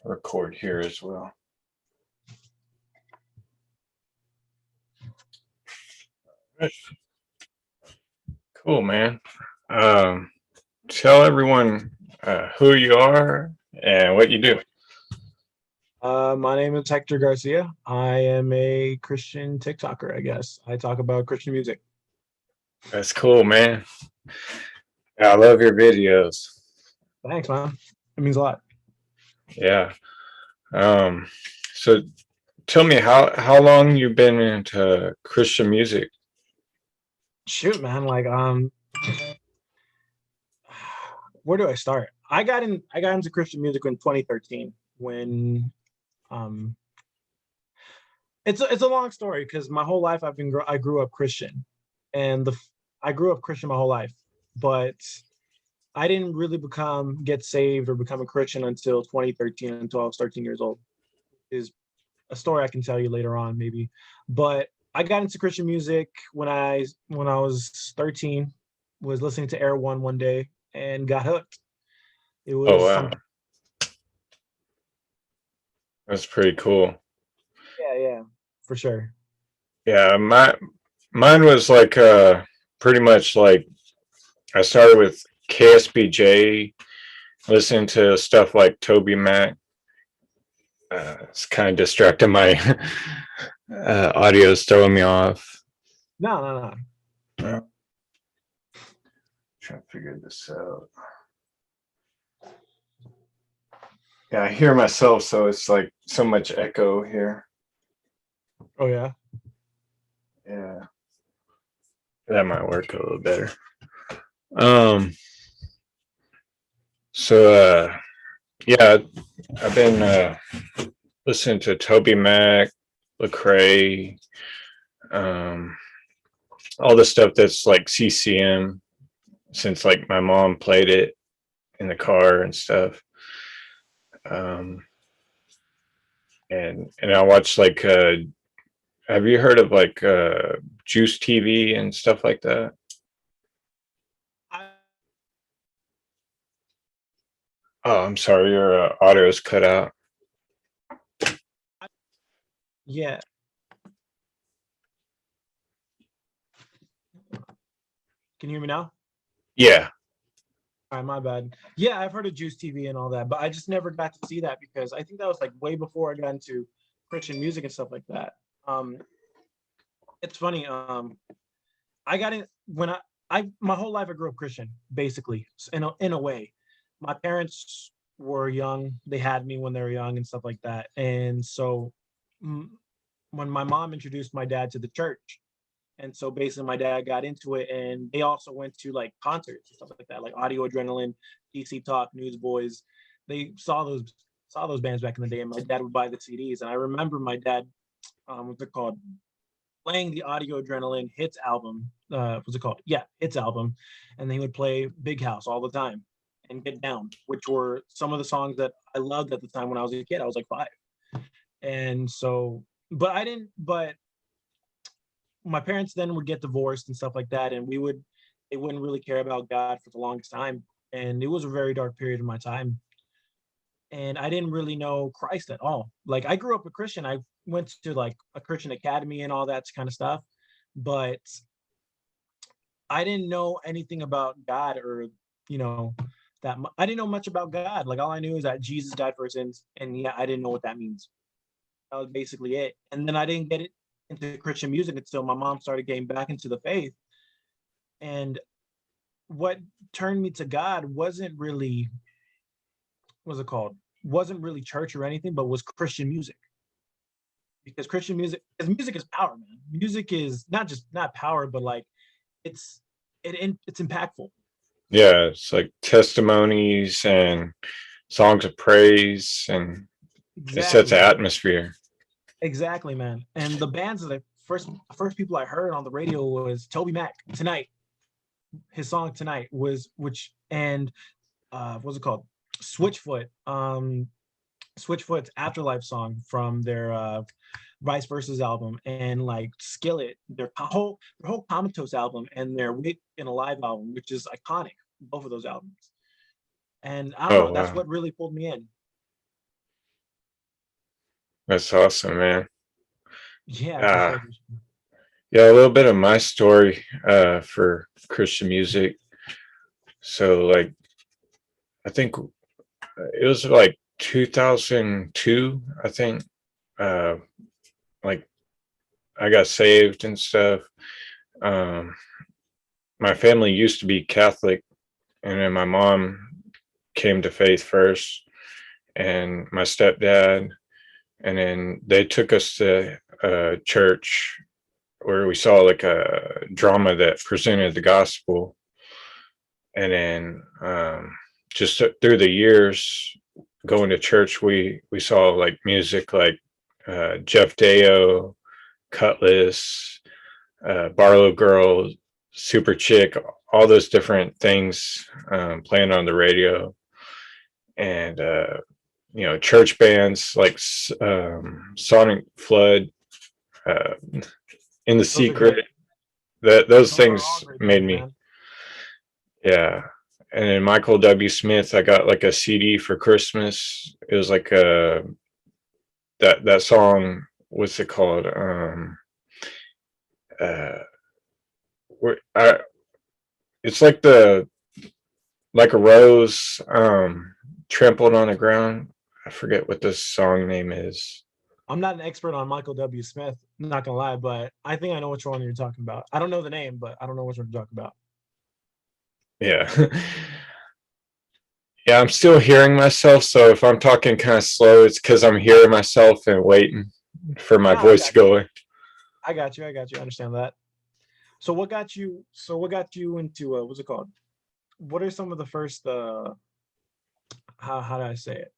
record here as well. Cool, man. Tell everyone who you are and what you do. My name is Hector Garcia. I am a Christian TikToker, I guess. I talk about Christian music. That's cool, man. I love your videos. Thanks, man. It means a lot. Yeah. So tell me how long you've been into Christian music? Shoot, man. Like, where do I start? I got into Christian music in 2013 when it's a long story because my whole life I grew up Christian, and I grew up Christian my whole life, but I didn't really get saved or become a Christian until 2013, until I was 13 years old. Is a story I can tell you later on, maybe. But I got into Christian music when I was 13, was listening to Air one day and got hooked. It was wow. That's pretty cool. Yeah, for sure. Yeah, mine was like pretty much like I started with KSBJ, listening to stuff like Toby Mac. It's kind of distracting. My audio's throwing me off. No. Trying to figure this out. Yeah, I hear myself, so it's like so much echo here. Oh yeah. Yeah. That might work a little better. So yeah, I've been listening to Toby Mac, Lecrae, all the stuff that's like CCM, since like my mom played it in the car and stuff. And I watch like have you heard of like Juice TV and stuff like that? Oh, I'm sorry, your audio is cut out. Yeah. Can you hear me now? Yeah. All right, my bad. Yeah, I've heard of Juice TV and all that, but I just never got to see that because I think that was like way before I got into Christian music and stuff like that. It's funny. I got in when I my whole life I grew up Christian, basically, in a way. My parents were young; they had me when they were young and stuff like that. And so, when my mom introduced my dad to the church, and so basically my dad got into it, and they also went to like concerts and stuff like that, like Audio Adrenaline, DC Talk, Newsboys. They saw those bands back in the day, and my dad would buy the CDs. And I remember my dad, what's it called, playing the Audio Adrenaline Hits album. What's it called? Yeah, Hits album, and they would play Big House all the time and Get Down, which were some of the songs that I loved at the time when I was a kid. I was like 5, and so, but I didn't. But my parents then would get divorced and stuff like that, and they wouldn't really care about God for the longest time, and it was a very dark period of my time, and I didn't really know Christ at all. Like, I grew up a Christian. I went to like a Christian academy and all that kind of stuff, but I didn't know anything about God, or I didn't know much about God. Like, all I knew is that Jesus died for sins, and yeah, I didn't know what that means. That was basically it. And then I didn't get it into Christian music until my mom started getting back into the faith. And what turned me to God wasn't really, wasn't really church or anything, but was Christian music. Because music is power, man. Music is not power, but like it's impactful. Yeah, it's like testimonies and songs of praise, and it sets an atmosphere. Exactly, man. And the bands that first people I heard on the radio was Toby Mac, Tonight. His song Tonight what's it called? Switchfoot. Switchfoot's Afterlife song from their Vice Versa's album, and like Skillet, their whole Comatose album, and their Wait in a Live album, which is iconic, both of those albums. And I don't know, that's what really pulled me in. That's awesome, man. Yeah, for Uh, sure. yeah, a little bit of my story for Christian music. So, like, I think it was like 2002, I think. Uh, like, I got saved and stuff. Um, my family used to be Catholic, and then my mom came to faith first, and my stepdad, and then they took us to a church where we saw like a drama that presented the gospel, and then just through the years going to church, we saw like music like Jeff Deyo, Kutless, Barlow Girl, Super Chick, all those different things playing on the radio, and church bands like Sonic Flood, uh, In the Those are Secret. great. That those Those are all things great made bands, me, man. yeah. And then Michael W. Smith, I got like a CD for Christmas. It was like that song. What's it called? Uh, where it's like a rose trampled on the ground. I forget what this song name is. I'm not an expert on Michael W. Smith, I'm not gonna lie, but I think I know which one you're talking about. I don't know the name, but I don't know which one you're talking about. Yeah. Yeah, I'm still hearing myself. So if I'm talking kind of slow, it's because I'm hearing myself and waiting for my Nah, I voice to got you. go in. I got you. I got you. I understand that. So what got you? So what got you into what's it called? What are some of the first? How do I say it?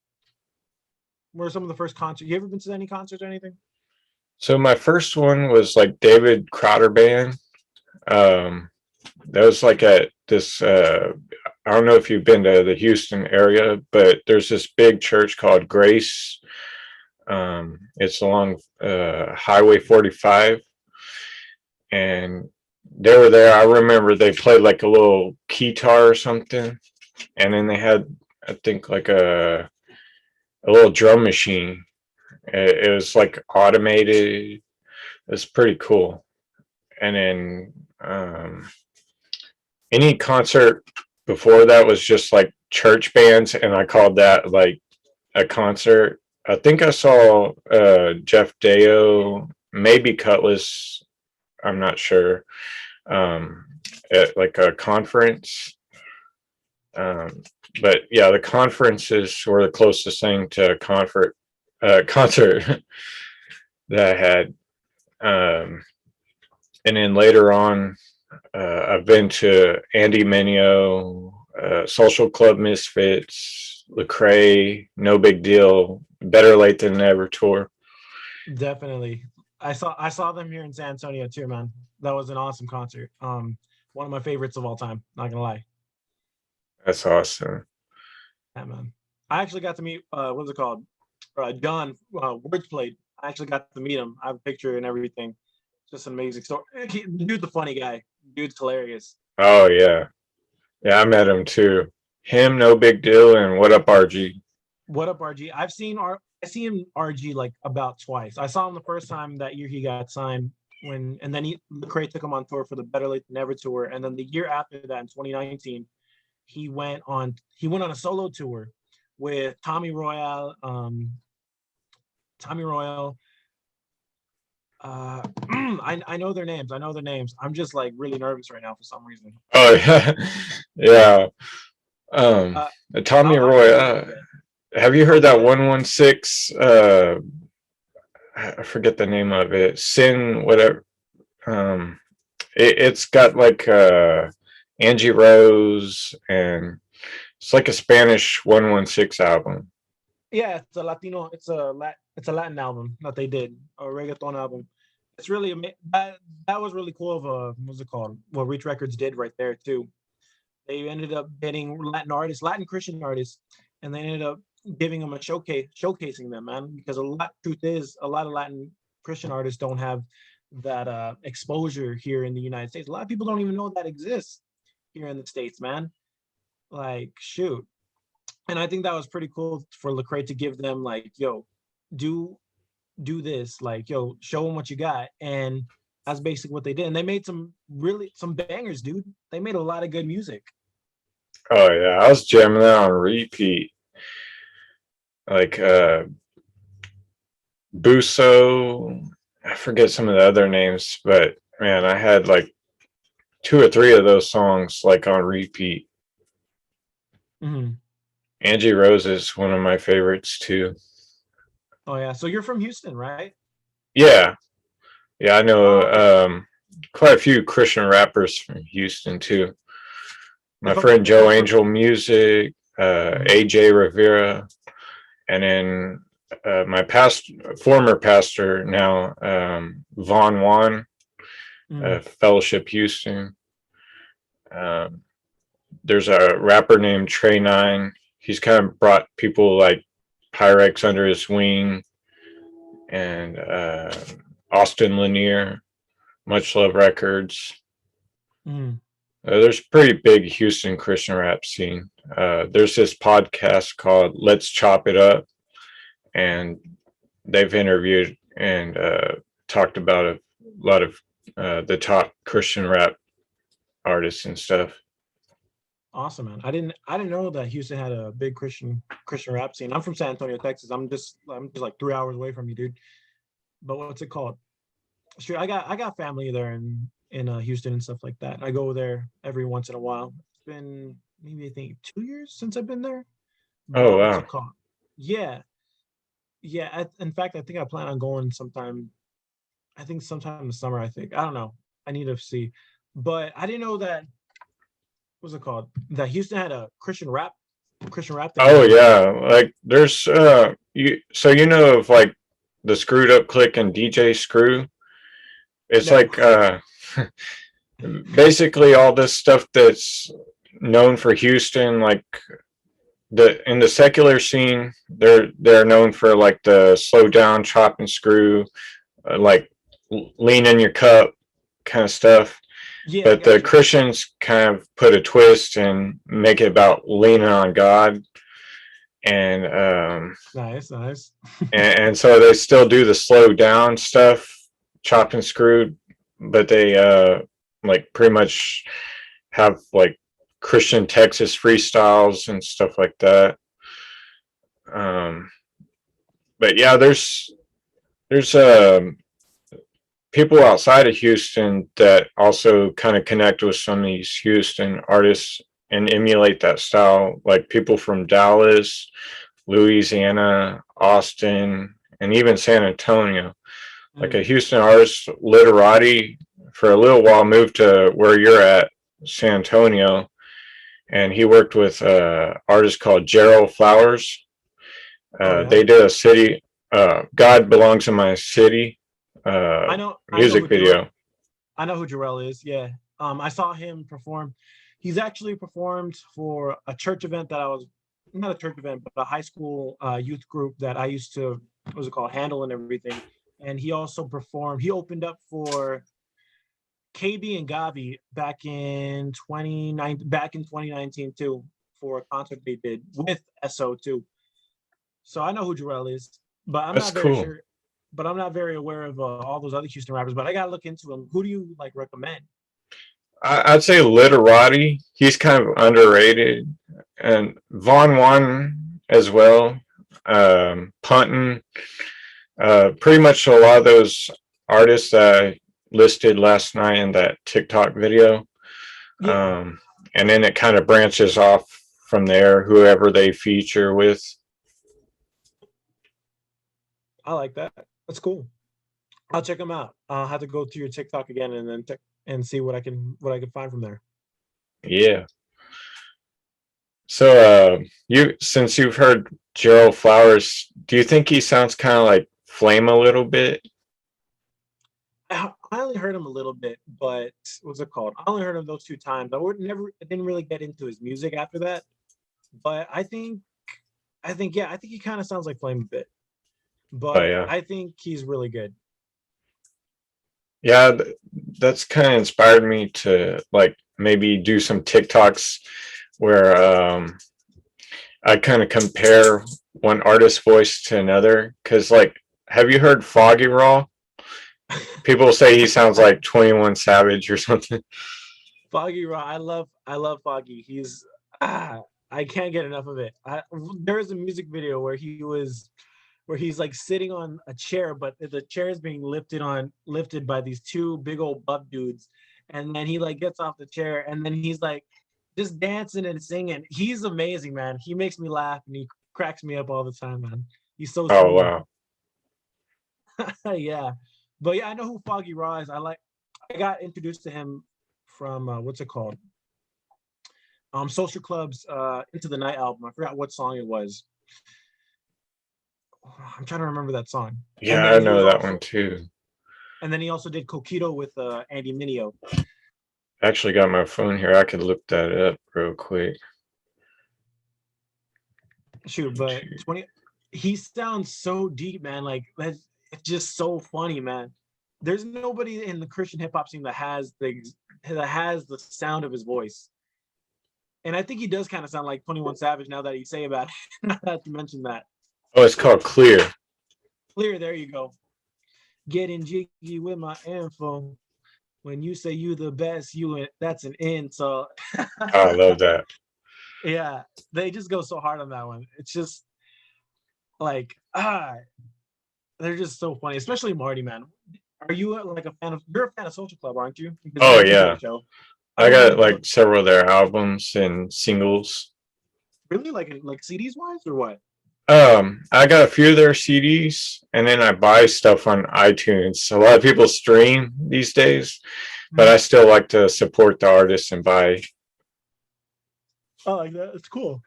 What are some of the first concerts? You ever been to any concerts or anything? So my first one was like David Crowder Band. Um, that was like at this. I don't know if you've been to the Houston area, but there's this big church called Grace. It's along Highway 45, and they were there. I remember they played like a little guitar or something, and then they had, I think, like a little drum machine. It was like automated. It was pretty cool. And then any concert before that was just like church bands, and I called that like a concert. I think I saw Jeff Deyo, maybe Kutless. I'm not sure. Um, at like a conference. Um, but yeah, the conferences were the closest thing to a concert that I had. And then later on, I've been to Andy Mineo, Social Club Misfits, Lecrae, No Big Deal, Better Late Than Never tour. Definitely. I saw them here in San Antonio too, man. That was an awesome concert. One of my favorites of all time. Not gonna lie. That's awesome. Yeah, man. I actually got to meet what's it called? John Words Played. I actually got to meet him. I have a picture and everything. Just an amazing story. The dude's a funny guy. Dude's hilarious. Oh yeah, yeah, I met him too. Him, No Big Deal, and What Up RG. What up, RG? I see him RG like about twice. I saw him the first time that year he got signed and then Lecrae took him on tour for the Better Late Than Never tour, and then the year after that in 2019 he went on a solo tour with Tommy Royale. Tommy Royale. I know their names. I know their names. I'm just like really nervous right now for some reason. Oh yeah, yeah. Um, Uh, Tommy I'll Roy. think of it in a bit. Have you Oh, heard go that ahead. 116? I forget the name of it. Sin, whatever. It's got like Angie Rose, and it's like a Spanish 116 album. Yeah, it's a Latino. It's a Latin album that they did, a reggaeton album. It's really that was really cool. Of what's it called? What Reach Records did right there too. They ended up getting Latin artists, Latin Christian artists, and they ended up giving them a showcasing them, man. Because truth is, a lot of Latin Christian artists don't have that exposure here in the United States. A lot of people don't even know that exists here in the States, man. Like, shoot. And I think that was pretty cool for Lecrae to give them like, yo, do do this, like, yo, show them what you got. And that's basically what they did. And they made some bangers, dude. They made a lot of good music. Oh yeah, I was jamming that on repeat. Like Buso, I forget some of the other names, but man, I had like 2 or 3 of those songs like on repeat. Mm-hmm. Angie Rose is one of my favorites too. Oh yeah, so you're from Houston, right? Yeah, yeah, I know Oh, okay. quite a few Christian rappers from Houston too. My If friend if Joe I'm Angel Music, Mhm. AJ Rivera, and then my former pastor now, Von Juan, Mm. Fellowship Houston. Um, there's a rapper named Trey Nine. He's kind of brought people like Pyrex under his wing, and Austin Lanier, Much Love Records. Mm. There's a pretty big Houston Christian rap scene. There's this podcast called Let's Chop It Up, and they've interviewed and talked about a lot of the top Christian rap artists and stuff. Awesome, man. I didn't know that Houston had a big Christian rap scene. I'm from San Antonio, Texas. I'm just like 3 hours away from you, dude. But what's it called? Sure, I got family there in Houston and stuff like that. I go there every once in a while. It's been maybe I think 2 years since I've been there. Oh But what's wow! it called? Yeah, yeah. In fact, I think I plan on going sometime. I think sometime in the summer. I don't know. I need to see. But I didn't know that. What's it called? That Houston had a Christian rap thing Oh going on. yeah, like there's you. So you know of like the Screwed Up Click and DJ Screw. It's No. like basically all this stuff that's known for Houston, like the in the secular scene, they're known for like the slow down, chop and screw, like lean in your cup kind of stuff. Yeah, I But the got you. Christians kind of put a twist and make it about leaning on God, and Nice, nice. and so they still do the slow down stuff, chopped and screwed, but they like pretty much have like Christian Texas freestyles and stuff like that. Um, but yeah, there's people outside of Houston that also kind of connect with some of these Houston artists and emulate that style, like people from Dallas, Louisiana, Austin, and even San Antonio. Like a Mm. Houston artist, LitaRodi, for a little while moved to where you're at, San Antonio, and he worked with an artist called Jarrell Flowers. Oh yeah. They did a city, God Belongs in My City I know I know music who Jarrell video. I know who Jarrell is. Yeah. I saw him perform. He's actually performed for a church event that I was not a church event, but a high school youth group that I used to what was it called handle and everything. And he also performed. He opened up for KB and Gavi back in 2019 too for a concert they did with SO too. So I know who Jarrell is, but I'm That's not very cool. sure. But I'm not very aware of all those other Houston rappers. But I gotta look into them. Who do you like recommend? I'd say LitaRodi. He's kind of underrated, and Von Juan as well. Puntin. Pretty much a lot of those artists that I listed last night in that TikTok video. Yeah, Um, and then it kind of branches off from there, whoever they feature with. I like that. That's cool. I'll check them out. I'll have to go through your TikTok again and then and see what I can find from there. Yeah. So, you since you've heard Gerald Flowers, do you think he sounds kind of like Flame a little bit? I only heard him a little bit, but what's it called? I only heard him those 2 times. I didn't really get into his music after that. But yeah, I think he kind of sounds like Flame a bit. Oh But yeah, I think he's really good. yeah. That's kind of inspired me to like maybe do some TikToks where I kind of compare one artist's voice to another because like have you heard Foggy Raw? People say he sounds like 21 Savage or something. Foggy Raw, I love Foggy. He's I can't get enough of it. There was a music video where he's like sitting on a chair, but the chair is being lifted by these two big old buff dudes, and then he like gets off the chair, and then he's like just dancing and singing. He's amazing, man. He makes me laugh and he cracks me up all the time, man. He's so Oh silly. wow. Yeah, but yeah, I know who Foggy Raw is. I got introduced to him from what's it called? Social Club's Into the Night album. I forgot what song it was. I'm trying to remember that song. Yeah, I know that one too. And then he also did Coquito with Andy Mineo. I actually got my phone here. I could look that up real quick. Shoot, but he sounds so deep, man. Like it's just so funny, man. There's nobody in the Christian hip hop scene that has the sound of his voice. And I think he does kind of sound like 21 Savage now that you say about it. Now that you mentioned that. Oh, it's called Clear. Clear, there you go. Getting jiggy with my info. When you say you the best, that's an insult. Oh, I love that. Yeah, they just go so hard on that one. It's just like they're just so funny, especially Marty, man. Are you like you're a fan of Social Club, aren't you? Oh yeah. I got like several of their albums and singles. Really, like CDs wise, or what? I got a few of their CDs, and then I buy stuff on iTunes. A lot of people stream these days, but I still like to support the artists and buy. Oh, like that. It's cool.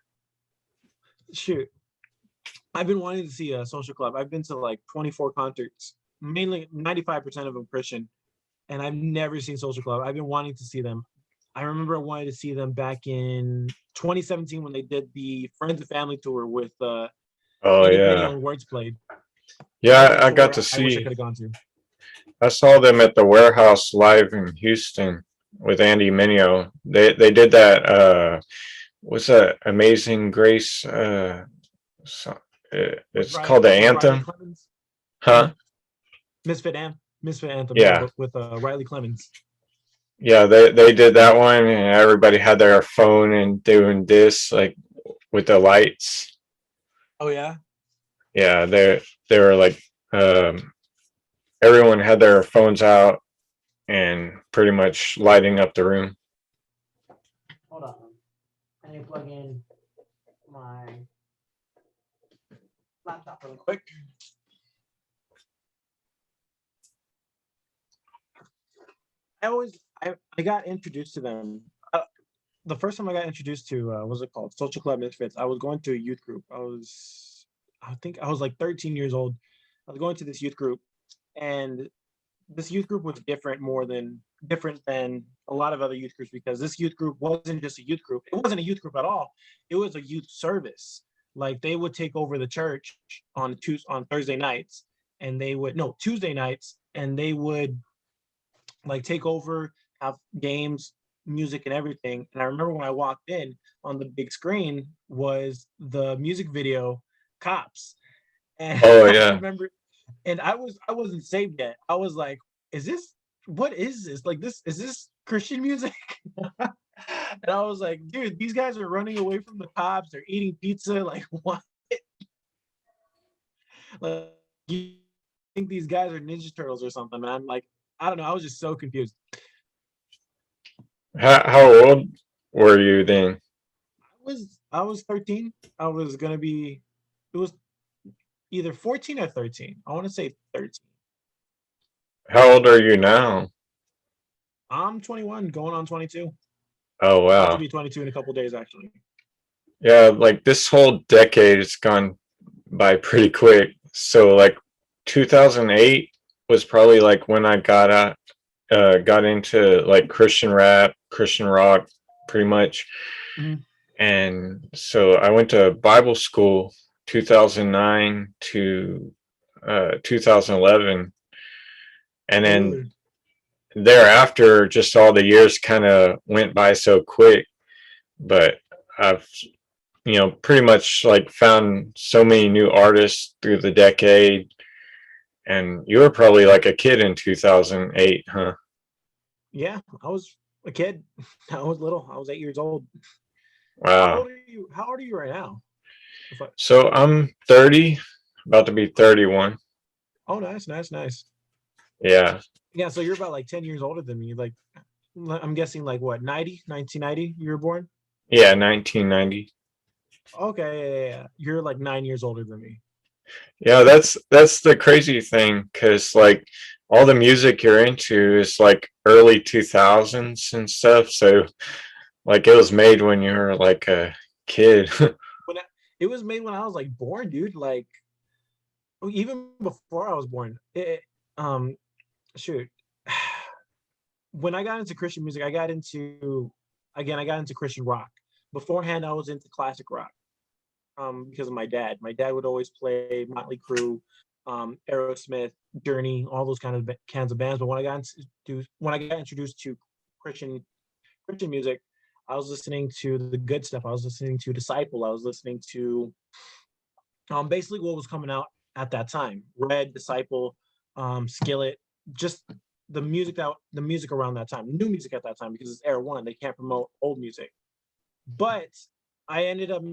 Shoot, I've been wanting to see a Social Club. I've been to like 24 concerts, mainly 95% of them Christian, and I've never seen Social Club. I've been wanting to see them. I remember I wanted to see them back in 2017 when they did the Friends and Family tour with oh yeah, and Words Played. Yeah, I got to see. I wish I could have gone to. I saw them at the Warehouse live in Houston with Andy Mineo. They did that. What's that? Amazing Grace. It's called the Anthem. Huh? Misfit Anthem. Yeah. With Riley Clemens. Yeah, they did that one, and everybody had their phone and doing this like with the lights. Oh yeah. Yeah, they were like everyone had their phones out and pretty much lighting up the room. Hold on, I need to plug in my laptop really quick. I got introduced to them. The first time I got introduced to what was it called? Social Club Misfits. I was going to a youth group. I think I was like 13 years old. I was going to this youth group, and this youth group was different than a lot of other youth groups, because this youth group wasn't just a youth group. It wasn't a youth group at all. It was a youth service. Like they would take over the church on Thursday nights, and Tuesday nights, and they would like take over, have games, music, and everything. And I remember when I walked in, on the big screen was the music video Cops. And Oh yeah. I remember, and I wasn't saved yet. I was like, what is this? Like is this Christian music? And I was like, dude, these guys are running away from the cops, they're eating pizza, like what? Like, you think these guys are Ninja Turtles or something, man? Like, I don't know. I was just so confused. How old were you then? I was 13. I was gonna be. It was either 14 or 13. I want to say 13. How old are you now? I'm 21, going on 22. Oh wow. About to be 22 in a couple days, actually. Yeah, like this whole decade has gone by pretty quick. So like 2008 was probably like when I got into like Christian rap, Christian rock, pretty much. Mm-hmm. And so I went to Bible school 2009 to 2011, and then thereafter, just all the years kind of went by so quick. But I've pretty much like found so many new artists through the decade. And you were probably like a kid in 2008, huh? Yeah, I was a kid. I was little. I was 8 years old. How Wow. old are you? How old are you right now? If I, So I'm 30, about to be 31. oh, nice, nice, nice. Yeah. Yeah, so you're about like 10 years older than me. Like, I'm guessing like what, 1990 you were born? Yeah, 1990. Okay, yeah, yeah, yeah. You're like 9 years older than me. Yeah, that's the crazy thing, because like all the music you're into is like early 2000s and stuff. So like it was made when you were like a kid. When it was made when I was like born, dude. Like even before I was born. Shoot. When I got into Christian music, I got into Christian rock. Beforehand, I was into classic rock. Because of my dad. My dad would always play Motley Crue, Aerosmith, Journey, all those kinds of bands. But when I got introduced to Christian Christian music, I was listening to the good stuff. I was listening to Disciple. I was listening to basically what was coming out at that time: Red, Disciple, Skillet, just the music around that time, new music at that time, because it's Era One. They can't promote old music. But I ended up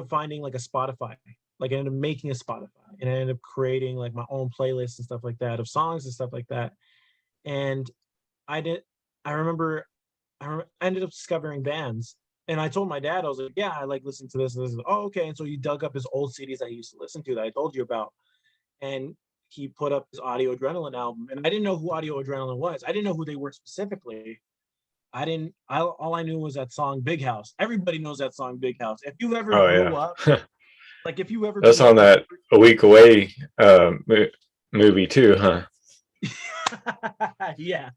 finding like a Spotify. Like I ended up making a Spotify, and I ended up creating like my own playlists and stuff like that of songs and stuff like that. And I did. I remember. I ended up discovering bands, and I told my dad, I was like, "Yeah, I like listening to this and this." Oh, okay. And so he dug up his old CDs that he used to listen to that I told you about, and he put up his Audio Adrenaline album. And I didn't know who Audio Adrenaline was. I didn't know who they were specifically. I didn't. All I knew was that song "Big House." Everybody knows that song "Big House." If you ever Oh grew up, yeah. like if you ever That's grew on up and that A Week Away movie too, huh? yeah.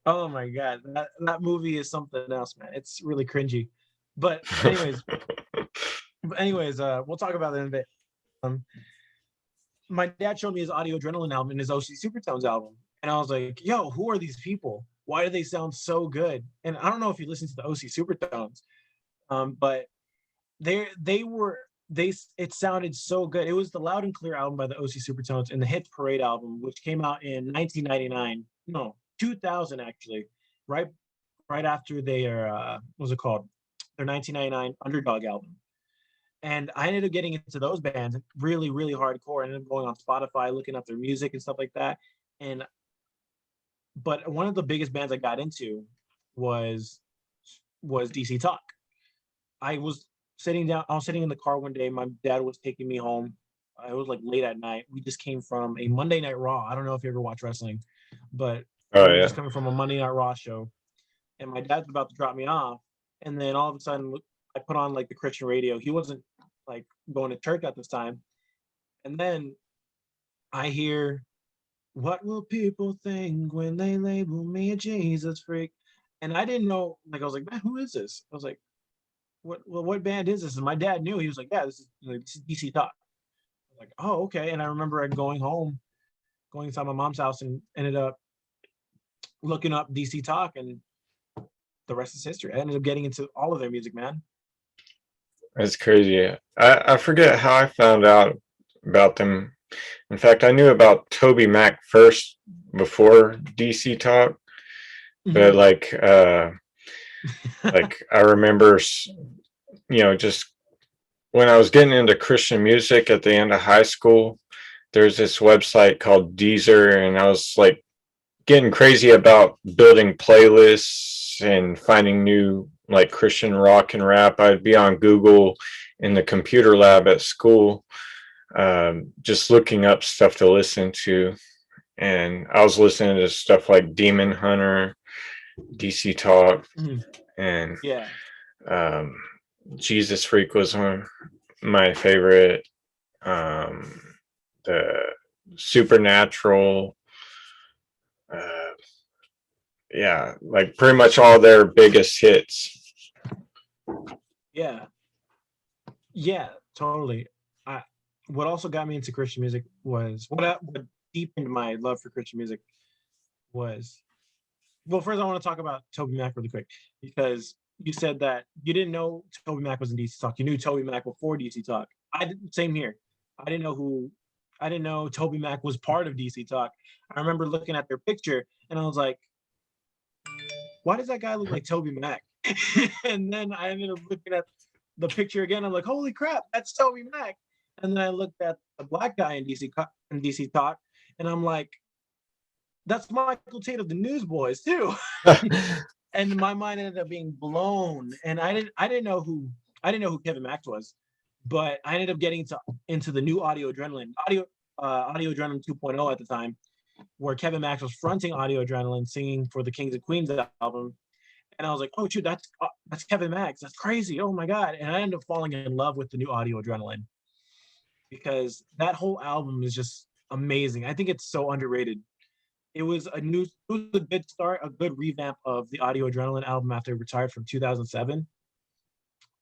Oh my god, that movie is something else, man. It's really cringy. But we'll talk about that in a bit. Um, my dad showed me his Audio Adrenaline album and his OC Supertones album, and I was like, "Yo, who are these people? Why do they sound so good?" And I don't know if you listen to the OC Supertones, but they were they it sounded so good. It was the Loud and Clear album by the OC Supertones and the Hit Parade album, which came out in 1999, no, 2000 actually, right right after their what was it called, their 1999 Underdog album. And I ended up getting into those bands really, really hardcore. I ended up going on Spotify, looking up their music and stuff like that. And but one of the biggest bands I got into was DC Talk. I was I was sitting in the car one day. My dad was taking me home. It was like late at night. We just came from a Monday Night Raw. I don't know if you ever watch wrestling, but Oh we were yeah. just coming from a Monday Night Raw show. And my dad's about to drop me off. And then all of a sudden, I put on like the Christian radio. He wasn't like going to church at this time. And then I hear, "What will people think when they label me a Jesus freak?" And I didn't know, like, I was like, "Man, who is this?" I was like, what band is this?" And my dad knew. He was like, "Yeah, this is DC Talk." I was like, "Oh, okay." And I remember going home, going inside my mom's house, and ended up looking up DC Talk, and the rest is history. I ended up getting into all of their music, man. That's crazy. I forget how I found out about them. In fact, I knew about Toby Mac first before DC Talk, but Mm-hmm. like I remember, just when I was getting into Christian music at the end of high school, there's this website called Deezer, and I was like getting crazy about building playlists and finding new like Christian rock and rap. I'd be on Google in the computer lab at school, just looking up stuff to listen to. And I was listening to stuff like Demon Hunter, DC Talk, Mhm. and Yeah. um, Jesus Freak was one of my favorite. Um, the Supernatural, uh, yeah, like pretty much all their biggest hits. Yeah. Yeah, totally. I What also got me into Christian music was what deepened my love for Christian music was, well, first I want to talk about Toby Mac really quick, because you said that you didn't know Toby Mac was in DC Talk. You knew Toby Mac before DC Talk. Same here. I didn't know who I didn't know Toby Mac was part of DC Talk. I remember looking at their picture and I was like, why does that guy look like Toby Mac? And then I ended up looking at the picture again. I'm like, holy crap, that's Toby Mac. And then I looked at the black guy in DC Talk, and I'm like, that's Michael Tate of the Newsboys too. And my mind ended up being blown. And I didn't know who Kevin Max was, but I ended up getting into the new Audio Adrenaline, Audio Adrenaline 2.0 at the time, where Kevin Max was fronting Audio Adrenaline, singing for the Kings and Queens album. And I was like, oh shoot, that's Kevin Max. That's crazy. Oh my God. And I ended up falling in love with the new Audio Adrenaline because that whole album is just amazing. I think it's so underrated. It was a good start, a good revamp of the Audio Adrenaline album after it retired from 2007.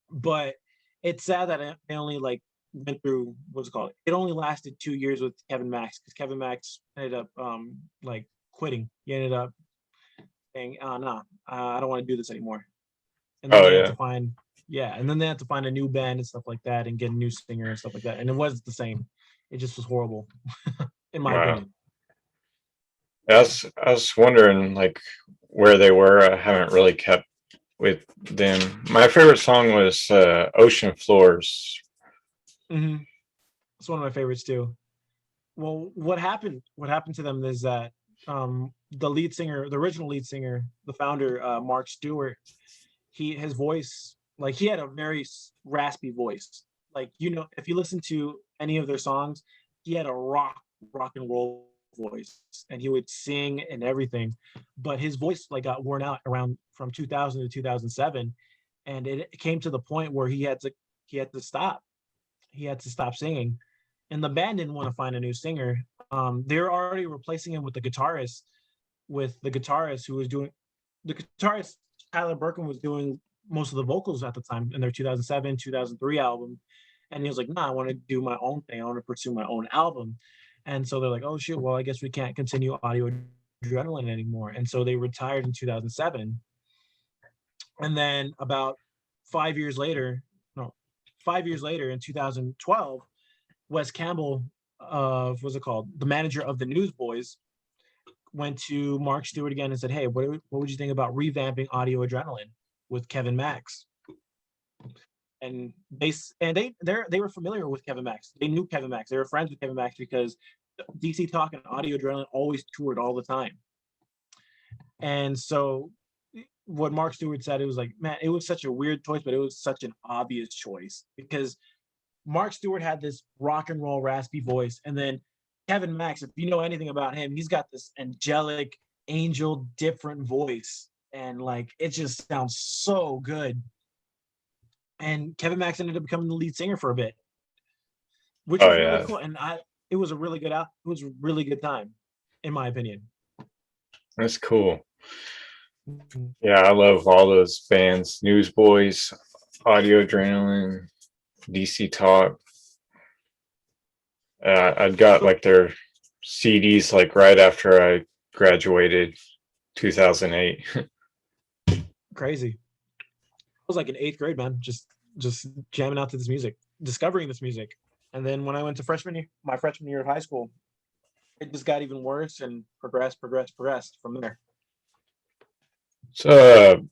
But it's sad that they only like went through, what's it called? It only lasted 2 years with Kevin Max because Kevin Max ended up like quitting. He ended up saying, nah, I don't want to do this anymore. And then they had to find, and then they had to find a new band and stuff like that and get a new singer and stuff like that. And it wasn't the same. It just was horrible, in my opinion. I was wondering like where they were. I haven't really kept with them. My favorite song was Ocean Floors. Mm-hmm. It's one of my favorites too. Well, what happened to them is that the lead singer, the original lead singer, the founder, Mark Stewart, his voice, like he had a very raspy voice. Like, you know, if you listen to any of their songs, he had a rock and roll voice and he would sing and everything. But his voice like got worn out around from 2000 to 2007. And it came to the point where he had to stop. He had to stop singing. And the band didn't want to find a new singer. They're already replacing him with the guitarist who was doing the guitarist Tyler Burkin was doing most of the vocals at the time in their 2007 2003 album, and he was like, nah, I want to do my own thing, I want to pursue my own album. And so they're like, oh shit, well I guess we can't continue Audio Adrenaline anymore. And so they retired in 2007. And then about 5 years later in 2012, Wes Campbell of the manager of the Newsboys, went to Mark Stewart again and said, hey, what would you think about revamping Audio Adrenaline with Kevin Max? And they were familiar with Kevin Max. They knew Kevin Max. They were friends with Kevin Max because DC Talk and Audio Adrenaline always toured all the time. And so what Mark Stewart said, it was like, man, it was such a weird choice, but it was such an obvious choice because Mark Stewart had this rock and roll raspy voice, and then Kevin Max, if you know anything about him, he's got this angelic, angel, different voice, and like it just sounds so good. And Kevin Max ended up becoming the lead singer for a bit, which was really cool. And it was a really good time, in my opinion. That's cool. Yeah, I love all those bands: Newsboys, Audio Adrenaline, DC Talk. I'd got like their CDs like right after I graduated, 2008. Crazy. I was like in 8th grade, man, just jamming out to this music, discovering this music. And then when I went to my freshman year of high school, it just got even worse and progressed from there. So,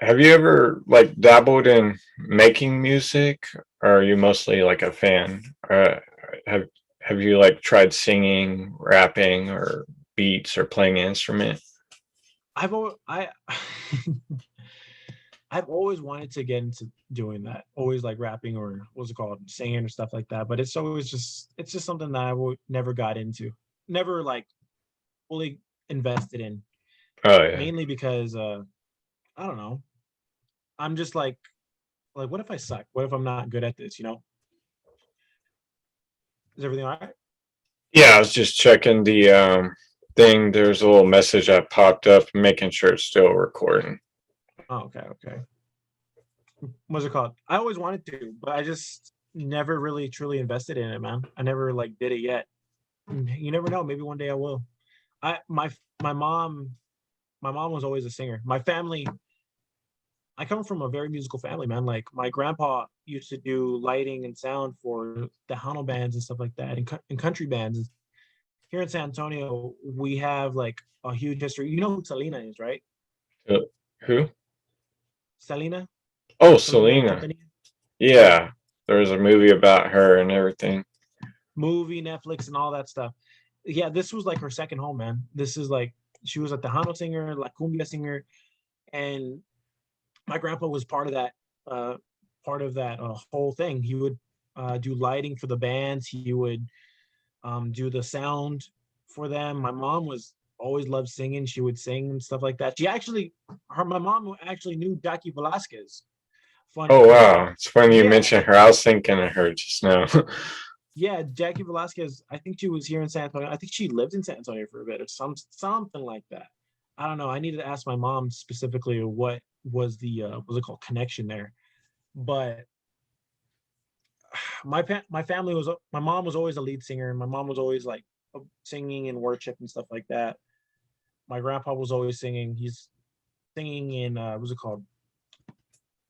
have you ever like dabbled in making music, or are you mostly like a fan? Have you like tried singing, rapping, or beats, or playing an instrument? I've always wanted to get into doing that, always like rapping or what's it called, singing or stuff like that. But it's just something that I never got into, never like fully invested in. Oh yeah. Mainly because I don't know. I'm just like what if I suck? What if I'm not good at this? You know? Is everything all right? Yeah, I was just checking the thing. There's a little message that popped up, making sure it's still recording. Oh, okay. What's it called? I always wanted to, but I just never really truly invested in it, man. I never like did it yet. You never know. Maybe one day I will. My mom was always a singer. My family, I come from a very musical family, man. Like my grandpa used to do lighting and sound for the Hano bands and stuff like that, and country bands. Here in San Antonio, we have like a huge history. You know who Selena is, right? Uh, Who? Selena, Oh, Selena Selena. Company. Yeah, Yeah, there was a movie about her and everything. movie, Netflix, and all that stuff. Yeah, this was like her second home, man. This is like she was a Tejano singer, La Cumbia singer, and my grandpa was uh, part of that whole thing. He would do lighting for the bands. He would do the sound for them. My mom was always loved singing. She would sing and stuff like that. My mom actually knew Jaci Velasquez. Oh Funny. wow, it's funny you Yeah, mentioned her. I was thinking of her just now. yeah, Jaci Velasquez. I think she was here in San Antonio. I think she lived in San Antonio for a bit or something like that. I don't know. I needed to ask my mom specifically what was the what's it called connection there. But my family was my mom was always a lead singer, and my mom was always like singing and worship and stuff like that. My grandpa was always singing. He's singing in what's it called,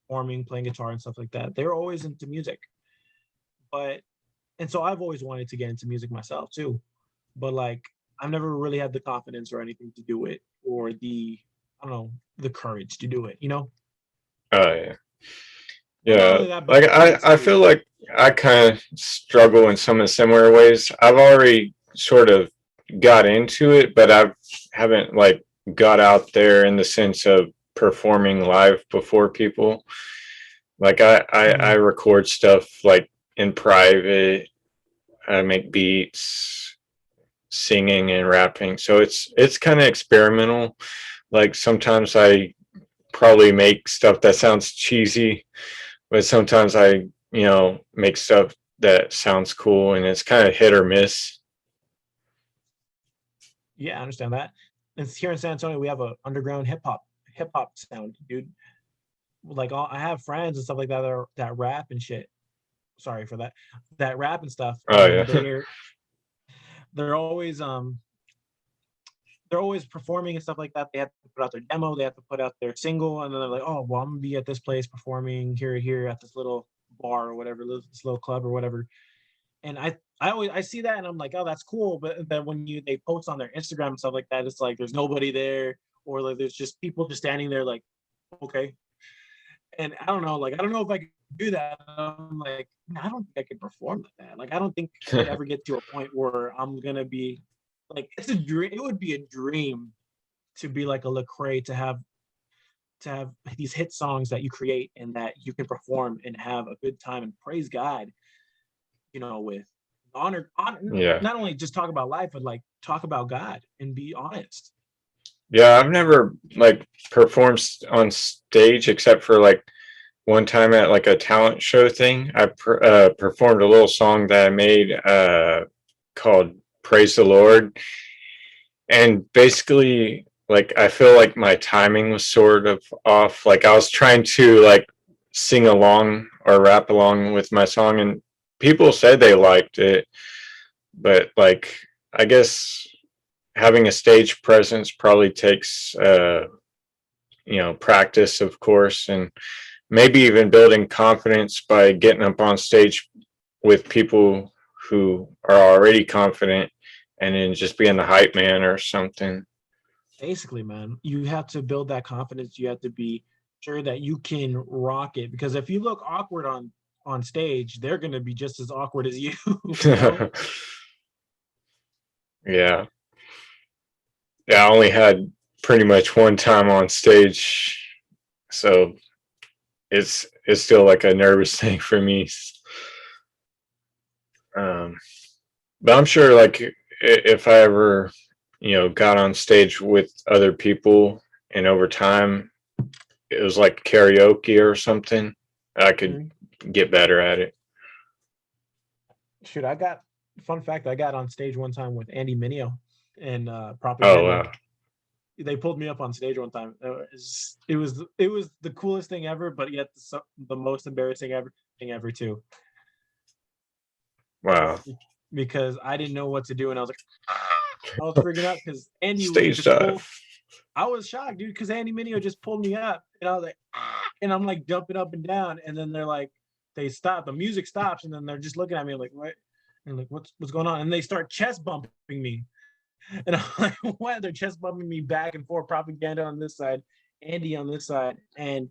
performing, playing guitar and stuff like that. They were always into music, but and so I've always wanted to get into music myself too, but like I've never really had the confidence or anything to do it, or the I don't know, the courage to do it. You know, Oh yeah. and not Yeah, only that, but like the kids I too. feel like I kind of struggle in some of similar ways. I've already sort of got into it, but I haven't like got out there in the sense of performing live before people. Like I Mhm. record stuff like in private. I make beats, singing and rapping. So it's kind of experimental. Like sometimes I probably make stuff that sounds cheesy, but sometimes I make stuff that sounds cool, and it's kind of hit or miss. Yeah, I understand that. And here in San Antonio, we have a underground hip hop sound, dude. Like I have friends and stuff like that rap and shit. Sorry for that, that rap and stuff, Oh and yeah. they're always they're always performing and stuff like that. They have to put out their demo, they have to put out their single, and then they're like, oh, well, I'm gonna be at this place performing here at this little bar or whatever, this little club or whatever. And I see that and I'm like, oh, that's cool. But then when they post on their Instagram and stuff like that, it's like there's nobody there, or like there's just people just standing there like, okay. And I don't know, like I don't know if I could do that. I'm like, I don't think I could perform like that. Like I don't think I could ever get to a point where I'm gonna be like, it's a dream. It would be a dream to be like a Lecrae, to have these hit songs that you create and that you can perform and have a good time and praise God, with honor, Yeah. not only just talk about life, but like talk about God and be honest. Yeah, I've never like performed on stage except for like one time at like a talent show thing. I performed a little song that I made called Praise the Lord. And basically, like, I feel like my timing was sort of off. Like, I was trying to like sing along or rap along with my song, and people said they liked it, but like, I guess having a stage presence probably takes practice, of course, and maybe even building confidence by getting up on stage with people who are already confident, and then just being the hype man or something. Basically, man, you have to build that confidence. You have to be sure that you can rock it, because if you look awkward on stage, they're going to be just as awkward as you. you know Yeah. Yeah, I only had pretty much one time on stage, so it's still like a nervous thing for me. Um, but I'm sure like if I ever got on stage with other people and over time it was like karaoke or something, I could Mhm. get better at it. Shoot, I got fun fact. I got on stage one time with Andy Mineo and Oh Propaganda. wow. They pulled me up on stage one time. It was the coolest thing ever, but yet the most embarrassing thing ever too, Wow. because I didn't know what to do, and I was freaking out because Andy would Stage just dive. pull. I was shocked, dude, because Andy Mineo just pulled me up, and I was like, and I'm like jumping up and down, and then they're like, they stop, the music stops, and then they're just looking at me like, what? And like, what's going on? And they start chest bumping me, and I'm like, what? They're chest bumping me back and forth, propaganda on this side, Andy on this side, and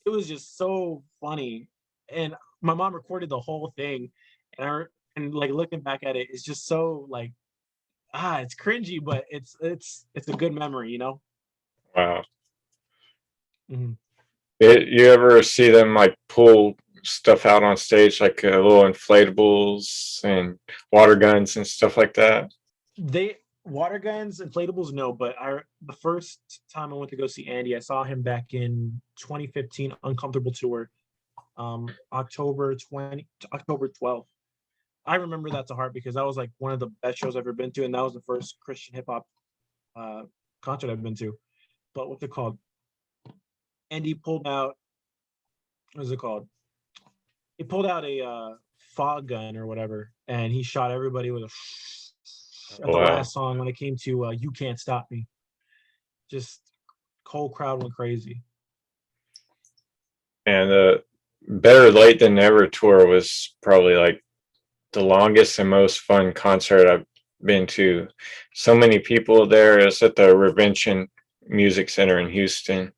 it was just so funny. And my mom recorded the whole thing, and like looking back at it, it's just so like it's cringy, but it's a good memory, you know. Wow. Mm-hmm. You ever see them like pull stuff out on stage, like little inflatables and water guns and stuff like that? They water guns, inflatables, no, but the first time I went to go see Andy, I saw him back in 2015 Uncomfortable tour, October 12th. I remember that to heart because that was like one of the best shows I've ever been to, and that was the first Christian hip hop concert I've been to. But what's it called? Andy pulled out, what is it called? He pulled out a fog gun or whatever, and he shot everybody with a at the Wow. last song when it came to "You Can't Stop Me." Just whole crowd went crazy. And the Better Late Than Never tour was probably like the longest and most fun concert I've been to. So many people there. It's at the Revention Music Center in Houston.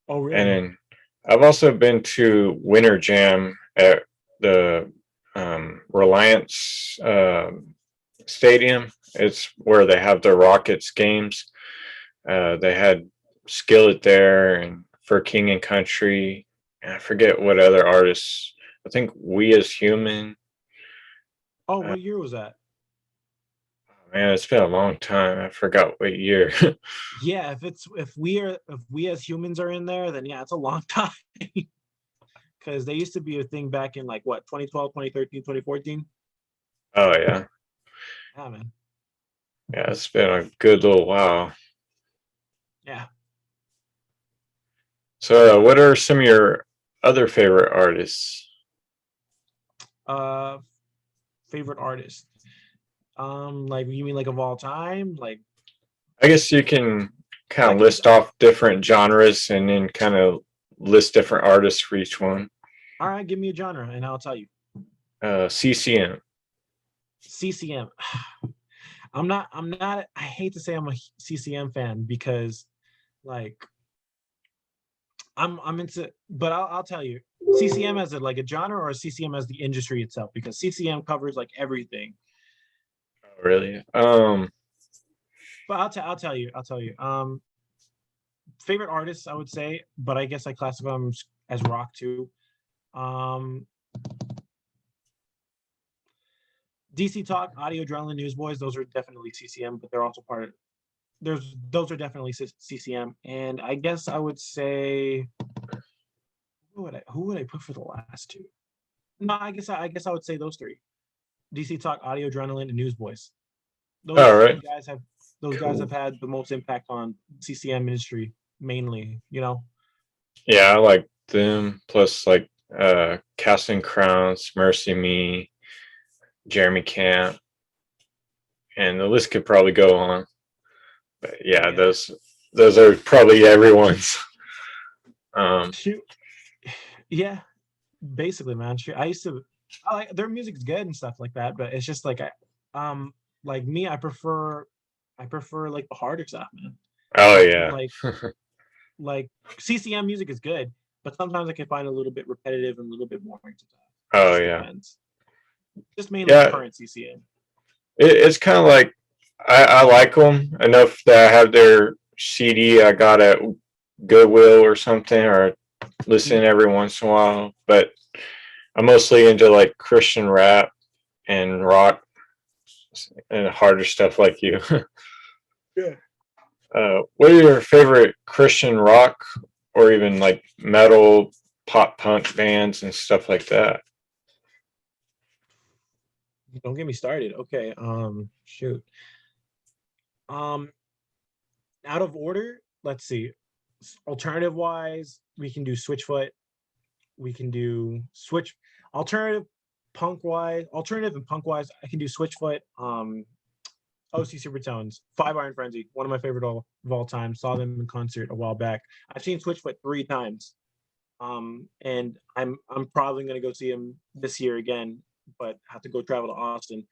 Oh, really? And then I've also been to Winter Jam at the Relient Stadium. It's where they have the Rockets games. They had Skillet there and For King and Country. And I forget what other artists. I think We As Human. Oh, what year was that? Man, it's been a long time. I forgot what year. Yeah, if we as humans are in there, then yeah, it's a long time. Because they used to be a thing back in like what 2012, 2013, 2014. Oh yeah. Yeah, man. Yeah, it's been a good little while. Yeah. So, what are some of your other favorite artists? Uh, favorite artist. Like you mean like of all time? Like I guess you can kind I of can list off different genres and then kind of list different artists for each one. all right, give me a genre and I'll tell you. CCM. CCM. I'm not I hate to say I'm a CCM fan because like I'm into but I'll tell you. CCM as like a genre or CCM as the industry itself because CCM covers like everything. Oh, really? But I'll tell you. I'll tell you. Favorite artists, I would say, but I guess I classify them as rock too. Um, DC Talk, Audio Adrenaline, Newsboys, those are definitely CCM, but they're also part of those are definitely CCM. And I guess I would say who would I put for the last two? No, I guess I would say those three. DC Talk, Audio Adrenaline, and Newsboys. All Those right. guys have those guys Cool. have had the most impact on CCM industry mainly, you know. Yeah, I like them. Plus, like Casting Crowns, Mercy Me, Jeremy Camp, and the list could probably go on. But Oh yeah, yeah. those are probably everyone's. Shoot. Yeah, basically, man. Shoot. I like their music's good and stuff like that, but it's just like like me, I prefer like the harder stuff, man. Oh yeah. Like CCM music is good, but sometimes I can find a little bit repetitive and a little bit boring sometimes. It Oh just yeah. depends. Just mainly Yeah. current CCM. It's kind of like I like them enough that I have their CD I got at Goodwill or something, or listen every once in a while. But I'm mostly into like Christian rap and rock and harder stuff like you. Yeah. What are your favorite Christian rock or even like metal, pop punk bands and stuff like that? Don't get me started. Okay. Shoot. Um, out of order, let's see. Alternative wise, we can do Switchfoot. We can do Switch alternative alternative and punk wise. I can do Switchfoot. OC Supertones, Five Iron Frenzy, one of my favorite of all time. Saw them in concert a while back. I've seen Switchfoot 3 times. And I'm probably gonna go see him this year again, but have to go travel to Austin.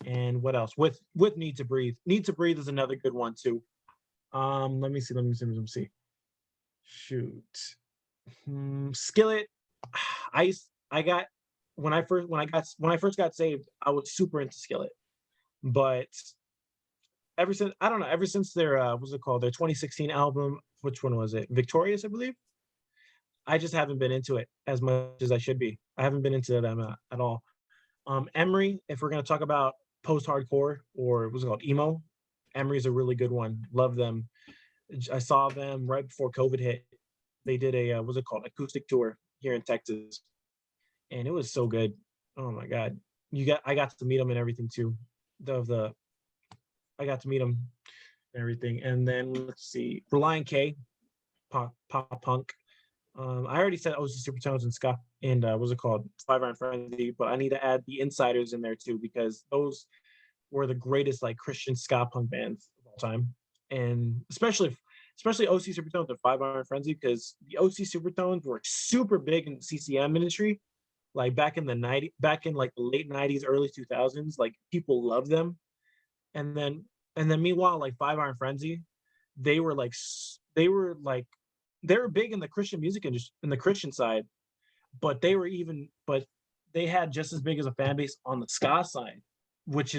And what else? With Need to Breathe. Need to Breathe is another good one too. Let me see. Shoot. Skillet. I got when I first got saved, I was super into Skillet. But ever since their what's it called? Their 2016 album, which one was it? Victorious, I believe. I just haven't been into it as much as I should be. I haven't been into them at all. Emery, if we're gonna talk about post-hardcore or what's it called, emo, Emery's a really good one. Love them. I saw them right before COVID hit. They did a what's it called, acoustic tour here in Texas, and it was so good. Oh my god, I got to meet them and everything too. I got to meet them and everything, and then let's see, Relient K, pop punk. I already said OC Supertones and ska and what's it called, 5 Iron Frenzy, but I need to add the Insiders in there too because those were the greatest like Christian ska punk bands of all time, and especially OC Supertones and 5 Iron Frenzy because the OC Supertones were super big in the CCM industry, like back in like the late 90s, early 2000s. Like people loved them, and then meanwhile like 5 Iron Frenzy, they were big in the Christian music industry, in the Christian side, but they had just as big as a fan base on the ska side, which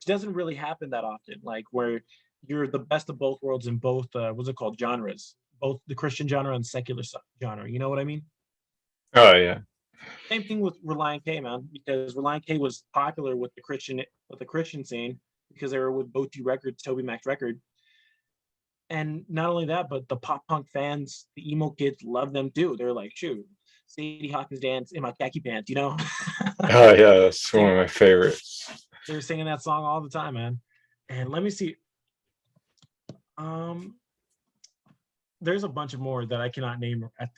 doesn't really happen that often, like where you're the best of both worlds in both what's it called, genres, both the Christian genre and secular genre. You know what I mean? Oh yeah. Same thing with Relient K, man, because Relient K was popular with the Christian scene because they were with Gotee Records, Toby Mac's record. And not only that, but the pop punk fans, the emo kids love them too. They're like, shoot, Sadie Hawkins dance in my khaki pants, you know? Oh yeah, that's one of my favorites. They were singing that song all the time, man. And let me see. There's a bunch of more that I cannot name at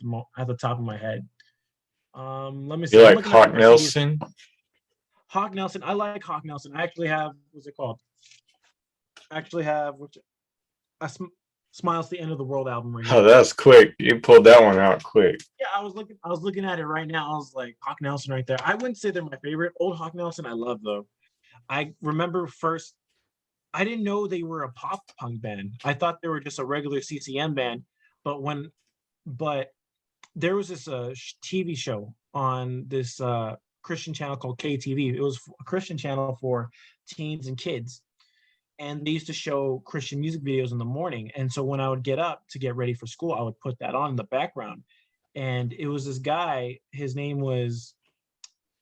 the top of my head. Let me see. You like Hawk Nelson? Hawk Nelson. I like Hawk Nelson. I actually have, what's it called? Smiles the End of the World album right now. Oh, that's quick. You pulled that one out quick. Yeah, I was looking at it right now. I was like, Hawk Nelson right there. I wouldn't say they're my favorite. Old Hawk Nelson, I love though. I remember first, I didn't know they were a pop punk band. I thought they were just a regular CCM band. But there was this TV show on this Christian channel called KTV. It was a Christian channel for teens and kids. And they used to show Christian music videos in the morning. And so when I would get up to get ready for school, I would put that on in the background. And it was this guy, his name was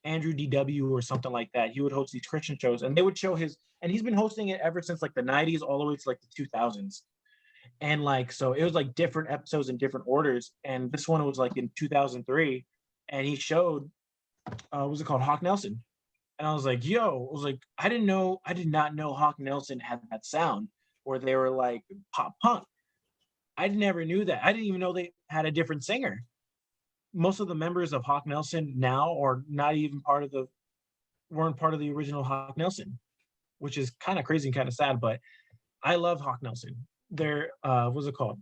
Andrew DW or something like that. He would host these Christian shows and they would show and he's been hosting it ever since like the 90s all the way to like the 2000s. And like, so it was like different episodes in different orders. And this one was like in 2003. And he showed, what was it called? Hawk Nelson. And I was like, I did not know Hawk Nelson had that sound where they were like pop punk. I never knew that. I didn't even know they had a different singer. Most of the members of Hawk Nelson now are not even weren't part of the original Hawk Nelson, which is kind of crazy and kind of sad, but I love Hawk Nelson. They're, what's it called?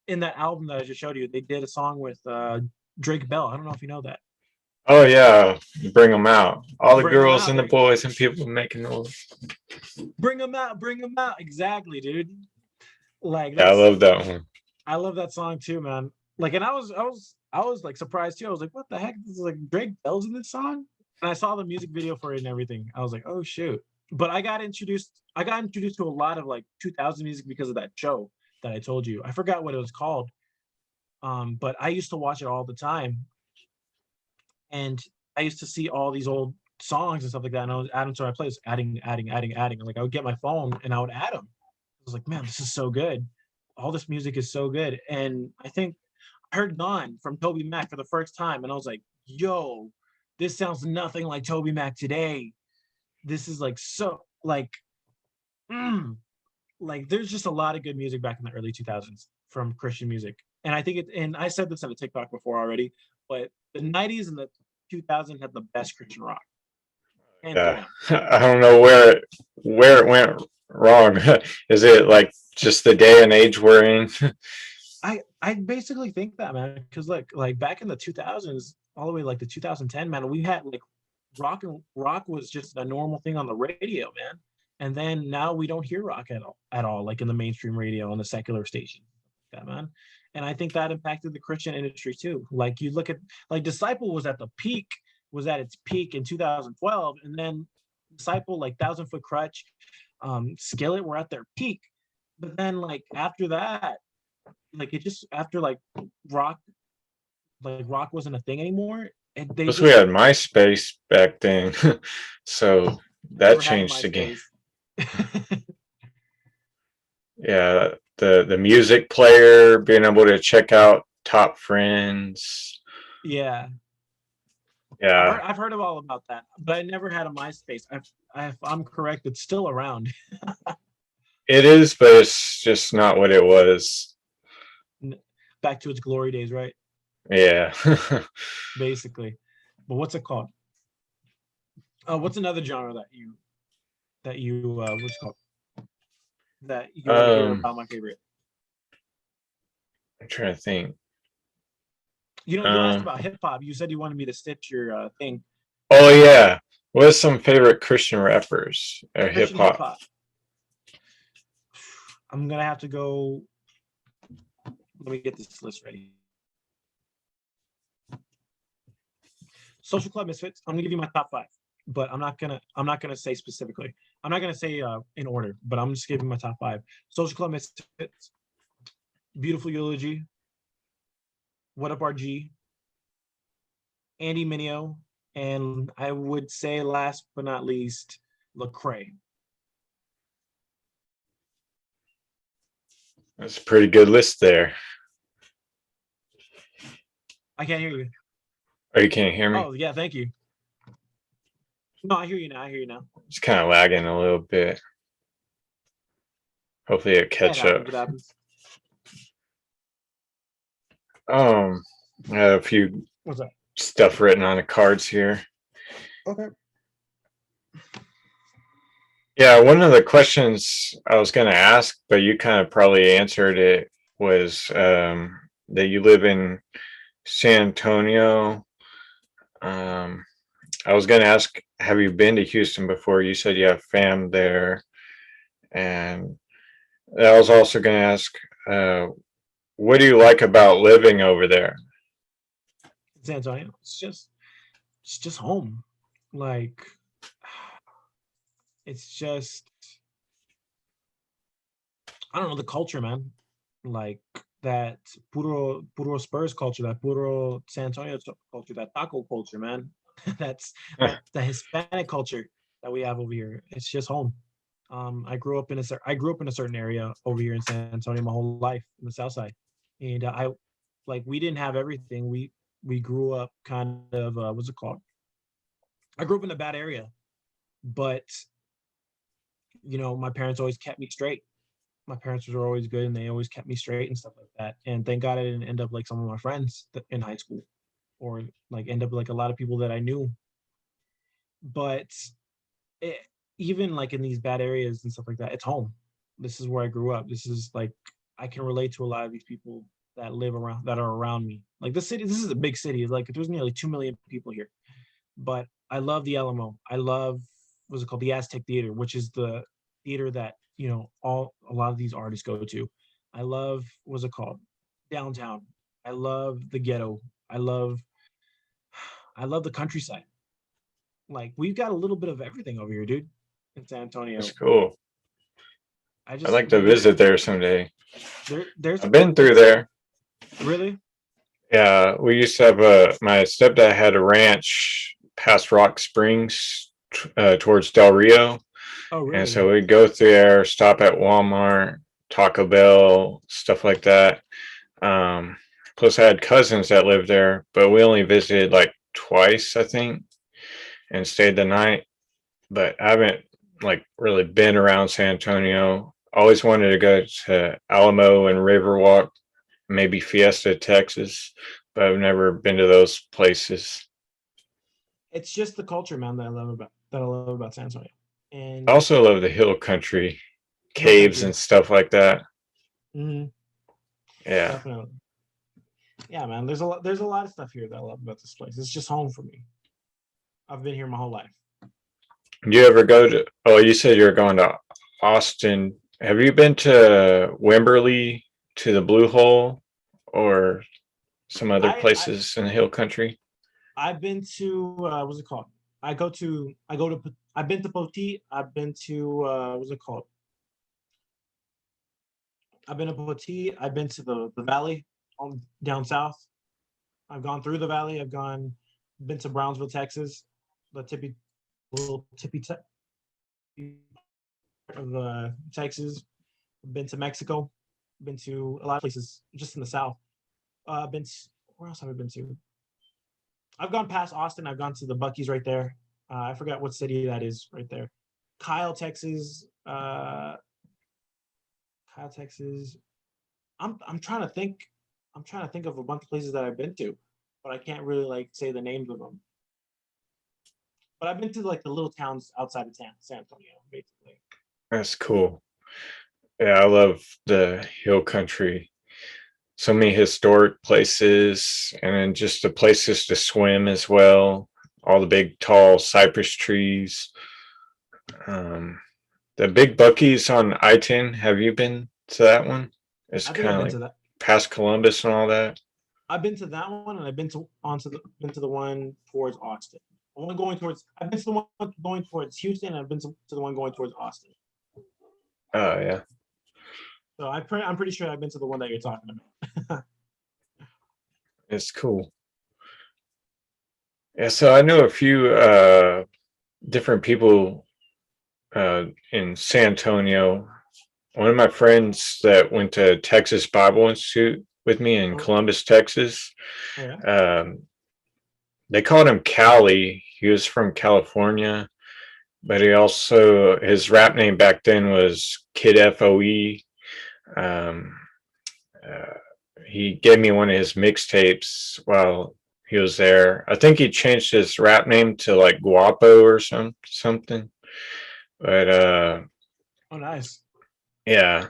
In that album that I just showed you, they did a song with Drake Bell. I don't know if you know that. Oh yeah, bring them out. All the girls and the boys and people making noise. Bring them out, exactly, dude. Like, yeah, I love that one. I love that song too, man. Like, and I was like surprised too. I was like, what the heck? This is like Drake Bell's in this song. And I saw the music video for it and everything. I was like, oh shoot. But I got introduced to a lot of like 2000 music because of that show that I told you. I forgot what it was called. But I used to watch it all the time. And I used to see all these old songs and stuff like that. And I would add them to my playlist, adding. Like I would get my phone and I would add them. I was like, man, this is so good. All this music is so good. And I think I heard Gone from Toby Mac for the first time. And I was like, yo, this sounds nothing like Toby Mac today. This is like, so like, like there's just a lot of good music back in the early 2000s from Christian music. And I think and I said this on a TikTok before already, but the 90s and the 2000s had the best Christian rock. And yeah, I don't know where it went wrong. Is it like just the day and age we're in? I I basically think that, man, because like back in the 2000s, all the way like the 2010, man, we had like rock was just a normal thing on the radio, man. And then now we don't hear rock at all, like in the mainstream radio on the secular station, that man. And I think that impacted the Christian industry too. Like you look at like Disciple was at its peak in 2012, and then Disciple, like Thousand Foot Crutch, Skillet were at their peak. But then like after that, like it just after rock rock wasn't a thing anymore, and they Plus, we just had MySpace back then, so that never had changed again. MySpace. Yeah, the music player, being able to check out top friends. Yeah, Yeah, I've heard of all about that, but I never had a MySpace. If I'm correct, it's still around. it is, but it's just not what it was. Back to its glory days, right? Yeah. Basically. But what's it called? What's another genre that you what's it called? That you want to hear about my favorite? I'm trying to think. You know, you asked about hip hop. You said you wanted me to stitch your thing. Oh yeah. What's some favorite Christian rappers or hip hop? I'm gonna have to go. Let me get this list ready. Social Club Misfits. I'm gonna give you my top 5, but I'm not gonna say specifically. I'm not gonna say in order, but I'm just giving my top 5. Social Club Misfits, Beautiful Eulogy, WhatUpRG, Andy Mineo, and I would say last but not least, Lecrae. That's a pretty good list there. I can't hear you. Oh, you can't hear me? Oh yeah, thank you. No, I hear you now. It's kind of lagging a little bit. Hopefully it catch up. It happens. I have a few stuff written on the cards here. Okay. Yeah, one of the questions I was going to ask, but you kind of probably answered it, was that you live in San Antonio. I was going to ask, have you been to Houston before? You said you have fam there. And I was also going to ask, what do you like about living over there? San Antonio, it's just home. Like, it's just, I don't know, the culture, man. Like that puro Spurs culture, that puro San Antonio culture, that taco culture, man. That's the Hispanic culture that we have over here. It's just home. I grew up in a certain area over here in San Antonio my whole life in the South Side, and we didn't have everything. We grew up kind of what's it called? I grew up in a bad area, but you know my parents always kept me straight. My parents were always good, and they always kept me straight and stuff like that. And thank God I didn't end up like some of my friends in high school, or like end up like a lot of people that I knew. But even like in these bad areas and stuff like that, it's home. This is where I grew up. This is like I can relate to a lot of these people that are around me. Like this is a big city. It's like there's nearly 2 million people here. But I love the Alamo. I love what's it called? The Aztec Theater, which is the theater that, you know, a lot of these artists go to. I love what's it called? Downtown. I love the ghetto. I love the countryside. Like we've got a little bit of everything over here, dude. In San Antonio. That's cool. I'd like to visit there someday. There's I've been through there. Really? Yeah, we used to have my stepdad had a ranch past Rock Springs towards Del Rio. Oh, really? And so we'd go through there, stop at Walmart, Taco Bell, stuff like that. Plus I had cousins that lived there, but we only visited like twice, I think, and stayed the night. But I haven't like really been around San Antonio. Always wanted to go to Alamo and Riverwalk, maybe Fiesta, Texas, but I've never been to those places. It's just the culture, man, that I love about San Antonio. And I also love the hill country, caves and stuff like that. Mm-hmm. Yeah. Definitely. yeah, man. There's a lot of stuff here that I love about this place. It's just home for me. I've been here my whole life. You ever go to? Oh, you said you're going to Austin. Have you been to Wimberley, to the Blue Hole, or some other I places in the Hill Country? I've been to what's it called? I've been to Poti. I've been to what's it called? I've been to Poti. I've been to the valley down south. I've gone through the valley. Been to Brownsville, Texas, the little tippy of Texas. Been to Mexico. Been to a lot of places just in the south. Where else have I been to? I've gone past Austin. I've gone to the Buc-ee's right there. I forgot what city that is right there. Kyle, Texas. Kyle, Texas. I'm trying to think. I'm trying to think of a bunch of places that I've been to, but I can't really like say the names of them. But I've been to like the little towns outside of San Antonio, basically. That's cool. Yeah, I love the Hill Country. So many historic places, and then just the places to swim as well. All the big, tall cypress trees. The big Buc-ee's on I-10. Have you been to that one? It's I think I've kind of been like to that. past Columbus and all that. I've been to that one, and I've been to the one towards Austin. I've been to the one going towards Houston, and I've been to the one going towards Austin. Oh yeah. So I'm pretty sure I've been to the one that you're talking about. It's cool. Yeah, so I know a few different people in San Antonio. One of my friends that went to Texas Bible Institute with me in Columbus, Texas. Yeah. They called him Cali. He was from California, but his rap name back then was Kid FOE. He gave me one of his mixtapes while he was there. I think he changed his rap name to like Guapo or something. But oh, nice. Yeah.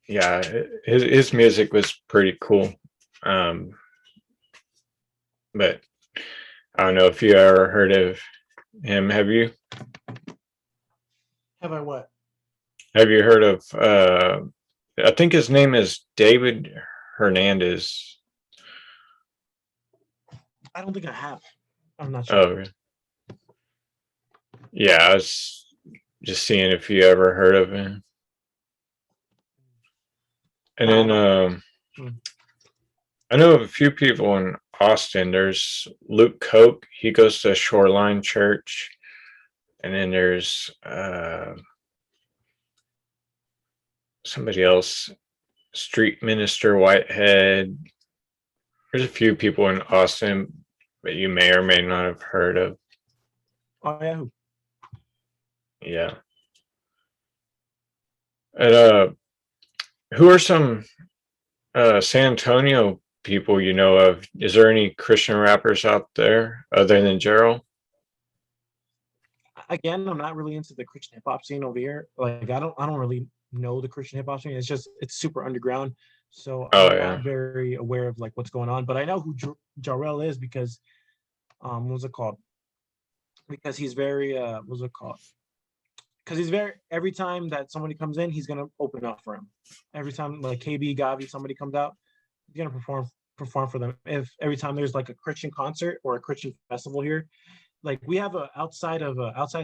Yeah, his music was pretty cool. But I don't know if you ever heard of him. Have you? Have I what? Have you heard of I think his name is David Hernandez. I don't think I have. I'm not sure. Oh, yeah, I was just seeing if you ever heard of him. And then I know of a few people in Austin. There's Luke Koch. He goes to Shoreline Church. And then there's somebody else, Street Minister Whitehead. There's a few people in Austin that you may or may not have heard of. Oh, yeah. Yeah. And who are some San Antonio people you know of? Is there any Christian rappers out there other than Jarrell? Again, I'm not really into the Christian hip hop scene over here. Like I don't really know the Christian hip hop scene. It's super underground. So I'm not very aware of like what's going on. But I know who Jarrell is because what's it called? Because he's very what's it called? Because he's very, every time that somebody comes in, he's gonna open up for him. Every time like KB Gavi, somebody comes out, he's gonna perform for them. If every time there's like a Christian concert or a Christian festival here, like we have a outside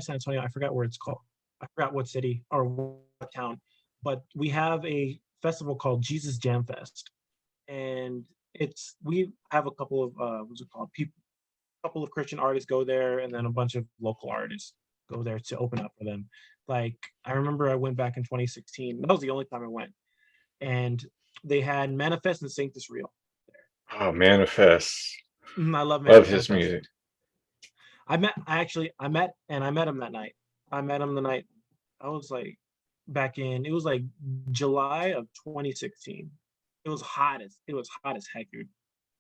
San Antonio, I forgot where it's called. I forgot what city or what town, but we have a festival called Jesus Jam Fest, and we have a couple of what's it called? A couple of Christian artists go there, and then a bunch of local artists go there to open up for them. Like I remember I went back in 2016. That was the only time I went, and they had Manafest and Sanctus Real there. Oh, Manafest. I love Manafest. Love his music. I met him that night. I met him the night. I was like it was like July of 2016. It was hot as heck, dude.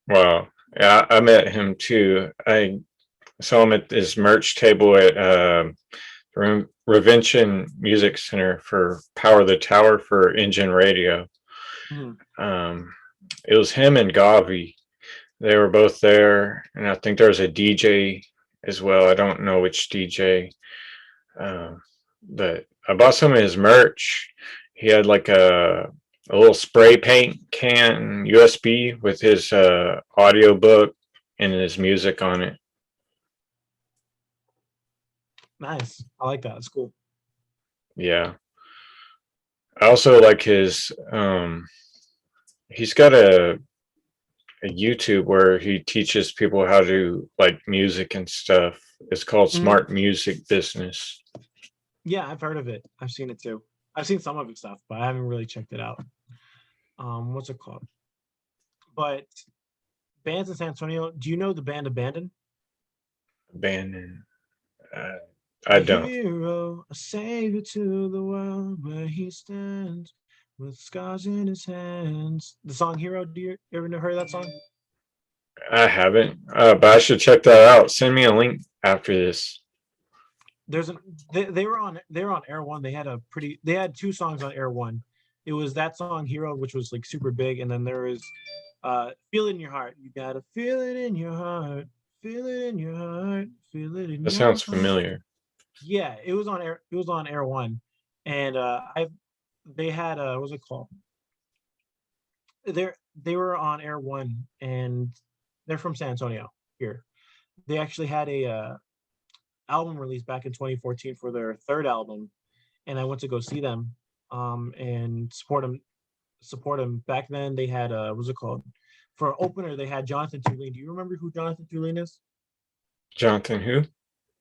Wow. Yeah, I met him too. I saw him at his merch table at Revention Music Center for Power the Tower for Engine Radio. Mhm. It was him and Gavi. They were both there, and I think there was a DJ as well. I don't know which DJ, but I bought some of his merch. He had like a little spray paint can USB with his audio book and his music on it. Nice. I like that. It's cool. Yeah. I also like his he's got a YouTube where he teaches people how to like music and stuff. It's called Smart Music Business. Yeah, I've heard of it. I've seen it too. I've seen some of his stuff, but I haven't really checked it out. What's it called? But bands in San Antonio, do you know the band Abandon? Abandon. A I don't. hero, a savior to the world where he stands with scars in his hands. The song Hero, do you ever heard that song? I haven't, but I should check that out. Send me a link after this. There's an they were on Air One. They had two songs on Air One. It was that song Hero, which was like super big, and then there is Feel It in Your Heart. You gotta feel it in your heart, feel it in your heart, feel it in That your sounds heart. familiar. Yeah, it was on Air. It was on Air One, and they had what's it called? They were on Air One, and they're from San Antonio here. They actually had a album release back in 2014 for their third album, and I went to go see them and support them. Back then they had what's it called? For opener, they had Jonathan Tulane. Do you remember who Jonathan Tulane is? Jonathan who?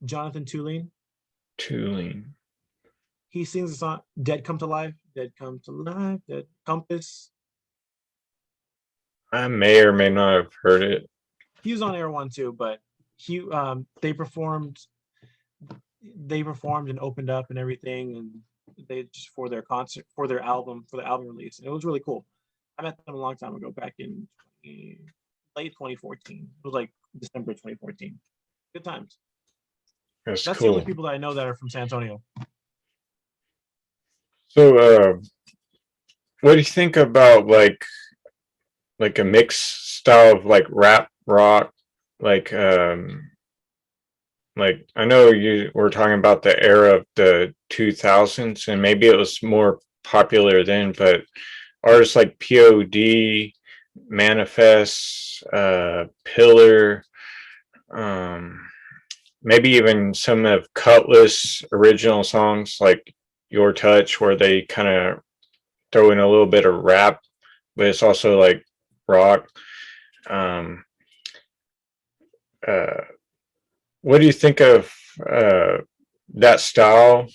Jonathan Tulane. Tulane. He sings the song Dead Come to Life, Dead Come to Life, Dead Compass. I may or may not have heard it. He was on Air One too, but he they performed and opened up and everything, and they just for their concert for the album release, and it was really cool. I met them a long time ago, back in late 2014. It was like December 2014. Good times. That's The cool. only people that I know that are from San Antonio. So, what do you think about like a mixed style of like rap rock? Like I know you were talking about the era of the 2000s, and maybe it was more popular then, but artists like POD, Manafest, Pillar, maybe even some of Kutless original songs like Your Touch, where they kind of throw in a little bit of rap, but it's also like rock. What do you think of that style?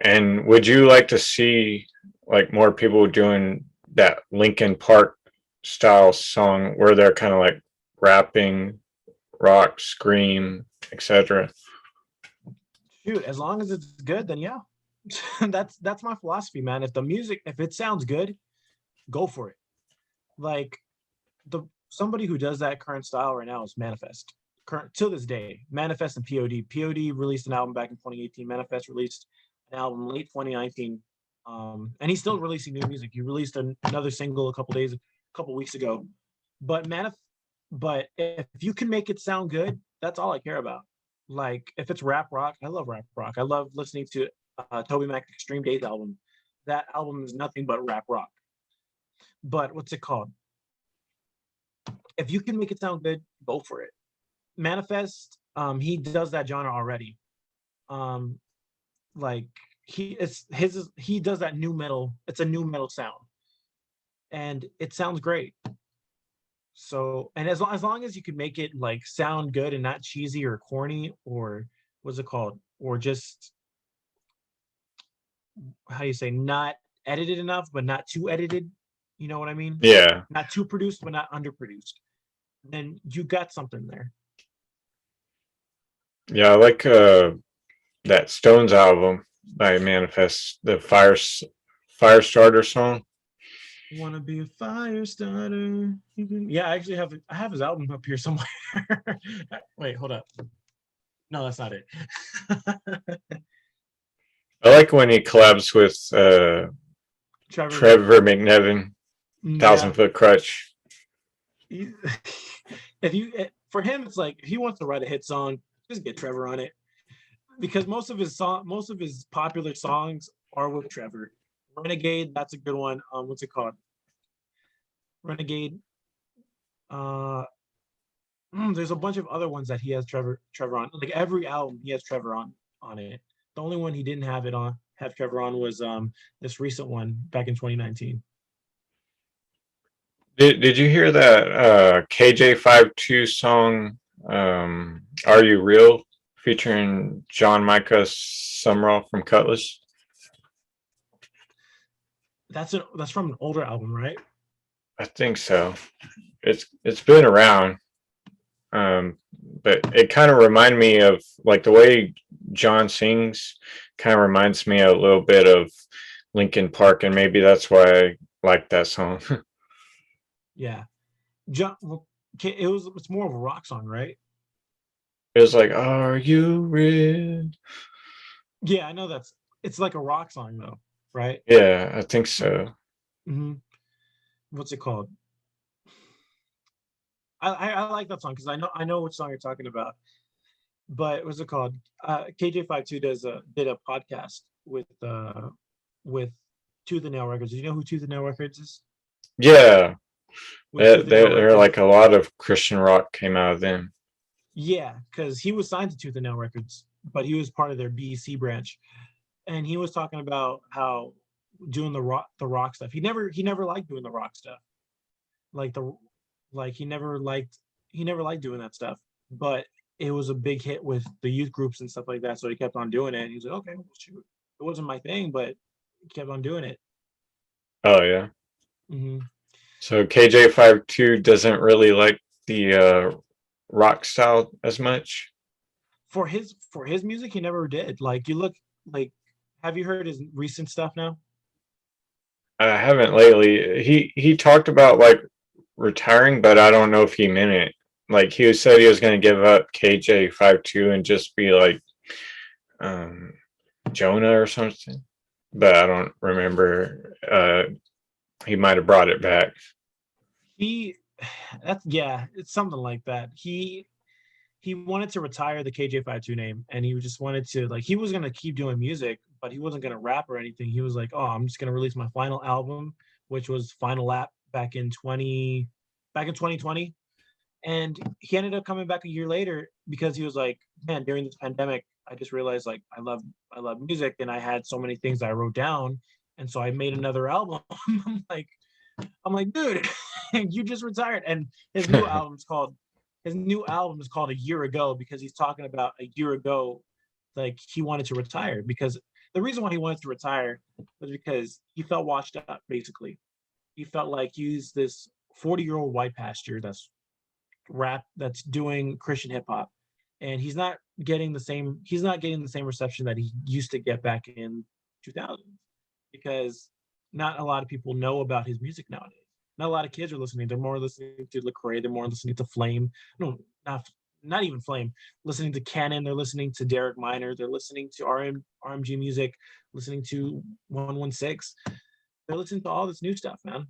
And would you like to see like more people doing that Linkin Park style song where they're kind of like rapping, rock, scream, etc.? Shoot, as long as it's good, then yeah. that's my philosophy, man. If it sounds good, go for it. Like somebody who does that current style right now is Manafest. Current to this day, Manafest and POD. POD released an album back in 2018. Manafest released an album late 2019, and he's still releasing new music. He released another single a couple weeks ago. But but if you can make it sound good, that's all I care about. Like if it's rap rock, I love rap rock. I love listening to Toby Mac's Extreme Days album. That album is nothing but rap rock. But what's it called? If you can make it sound good, go for it. Manafest, he does that genre already. Like he does that new metal. It's a new metal sound, and it sounds great. So, and as long as you can make it like sound good and not cheesy or corny or what's it called, or just how you say, not edited enough but not too edited. You know what I mean? Yeah. Not too produced but not underproduced. Then you got something there. Yeah, I like that Stones album by Manifest, the Firestarter song. Want to be a fire starter? Yeah, I actually I have his album up here somewhere. Wait, hold up. No, that's not it. I like when he collabs with Trevor McNevin. Thousand Yeah. Foot Crutch. He- if you for him, it's like if he wants to write a hit song, just get Trevor on it because most of his popular songs are with Trevor. Renegade, that's a good one. What's it called? Renegade. Uh, there's a bunch of other ones that he has Trevor on. Like every album, he has Trevor on it. The only one he didn't have Trevor on was this recent one back in 2019. Did you hear that KJ52 song Are You Real featuring John Micah Summerall from Kutless? That's from an older album, right? I think so. It's been around. But it kind of reminded me of like the way John sings kind of reminds me a little bit of Linkin Park, and maybe that's why I like that song. Yeah. Well, it's more of a rock song, right? It was like, "Are you real?" Yeah, I know it's like a rock song though, right? Yeah, I think so. hmm What's it called? I like that song because I know which song you're talking about. But what's it called? KJ52 did a podcast with Tooth and Nail Records. Do you know who Tooth and Nail Records is? Yeah, With Tooth and Nail there Records. like a lot of Christian rock came out of them. Yeah, because he was signed to Tooth and Nail Records, but he was part of their BC branch, and he was talking about how doing the rock stuff. He never liked doing the rock stuff. Like the like he never liked doing that stuff. But it was a big hit with the youth groups and stuff like that. So he kept on doing it. And he was like, okay, well, shoot. It wasn't my thing, but he kept on doing it. Oh yeah. hmm So KJ52 doesn't really like the rock style as much. For his music, he never did. Like you look like, have you heard his recent stuff now? I haven't lately. He talked about like retiring, but I don't know if he meant it. Like he said he was going to give up KJ52 and just be like um, Jonah or something. But I don't remember. He might have brought it back. He that's yeah, it's something like that. He wanted to retire the KJ52 name, and he just wanted to like he was gonna keep doing music, but he wasn't gonna rap or anything. He was like, oh, I'm just gonna release my final album, which was Final Lap back in 2020. And he ended up coming back a year later because he was like, man, during this pandemic, I just realized like I love music, and I had so many things I wrote down, and so I made another album. I'm like, dude, you just retired. And his new album is called A Year Ago because he's talking about a year ago, like he wanted to retire because the reason why he wanted to retire was because he felt washed up, basically. He felt like he's this 40-year-old white pastor that's doing Christian hip hop. And he's not getting the same reception that he used to get back in 2000 because not a lot of people know about his music nowadays. Not a lot of kids are listening. They're more listening to Lecrae. They're more listening to Flame. No, not even Flame. Listening to Cannon. They're listening to Derek Minor. They're listening to RMG music. Listening to 116. They're listening to all this new stuff, man.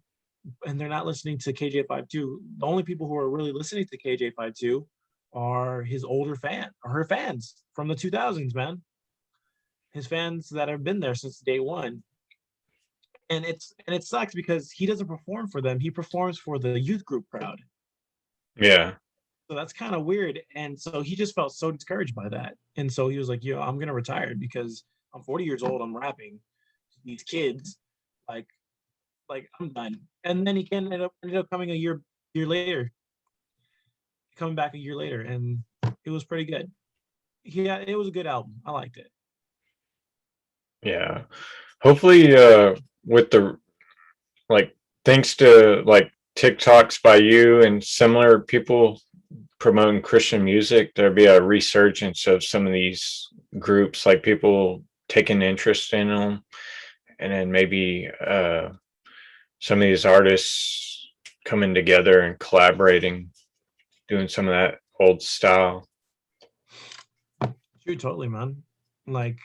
And they're not listening to KJ52. The only people who are really listening to KJ52 are his older or her fans from the 2000s, man. His fans that have been there since day one. And it sucks because he doesn't perform for them. He performs for the youth group crowd. Yeah. So that's kind of weird. And so he just felt so discouraged by that. And so he was like, yo, I'm gonna retire because I'm 40 years old. I'm rapping to these kids. Like I'm done. And then he ended up coming a year later, coming back a year later, and it was pretty good. Yeah, it was a good album. I liked it. Yeah. Hopefully with the like thanks to like TikToks by you and similar people promoting Christian music, there'll be a resurgence of some of these groups, like people taking interest in them, and then maybe some of these artists coming together and collaborating, doing some of that old style. Dude, totally, man. Like,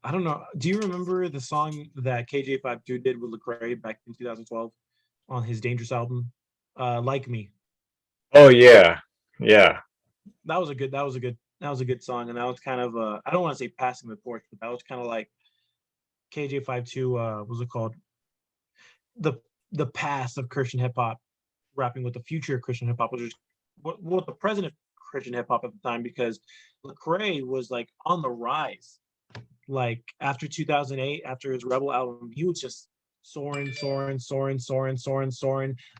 I don't know. Do you remember the song that KJ52 did with Lecrae back in 2012? on his Dangerous album. Like Me. Oh yeah, yeah. That was a good song, and that was kind of I don't want to say passing the torch, but that was kind of like KJ52. What's it called? The the past of Christian hip hop, rapping with the future of Christian hip hop, which is what the present of Christian hip hop at the time, because Lecrae was like on the rise. Like after 2008, after his Rebel album, he was just soaring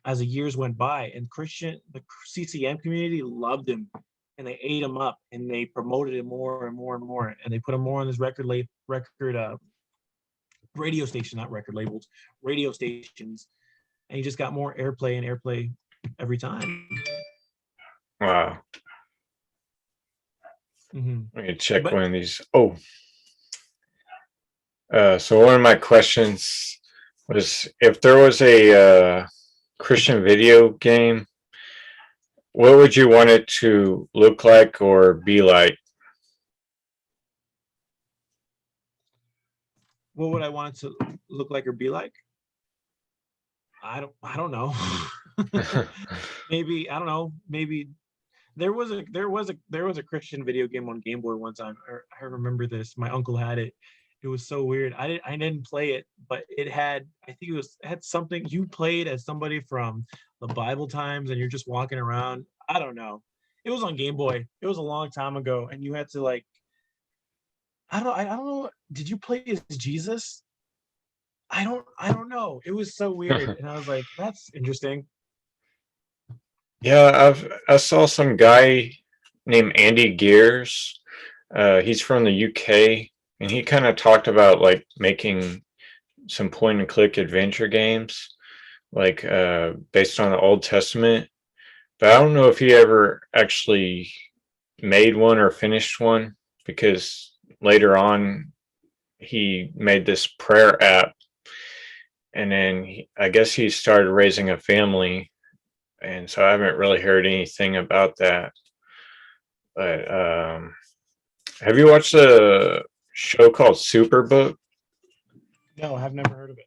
as the years went by. And the CCM community loved him, and they ate him up, and they promoted him more and more and more, and they put him more on this radio station, not record labels, radio stations, and he just got more airplay every time. Wow. Mm-hmm. Let me check one of these. Oh. So one of my questions was, if there was a Christian video game, what would you want it to look like or be like? What would I want it to look like or be like? I don't know. Maybe, I don't know. Maybe there was a Christian video game on Game Boy one time. I remember this. My uncle had it. It was so weird. I didn't play it, but it had, I think it had something you played as somebody from the Bible times, and you're just walking around. I don't know. It was on Game Boy. It was a long time ago, and you had to like, I don't know. Did you play as Jesus? I don't know. It was so weird, and I was like, that's interesting. Yeah, I saw some guy named Andy Gears. He's from the UK, and he kind of talked about like making some point and click adventure games, like based on the Old Testament. But I don't know if he ever actually made one or finished one, because later on he made this prayer app, and then I guess he started raising a family, and so I haven't really heard anything about that. But have you watched a show called Superbook? No, I've never heard of it.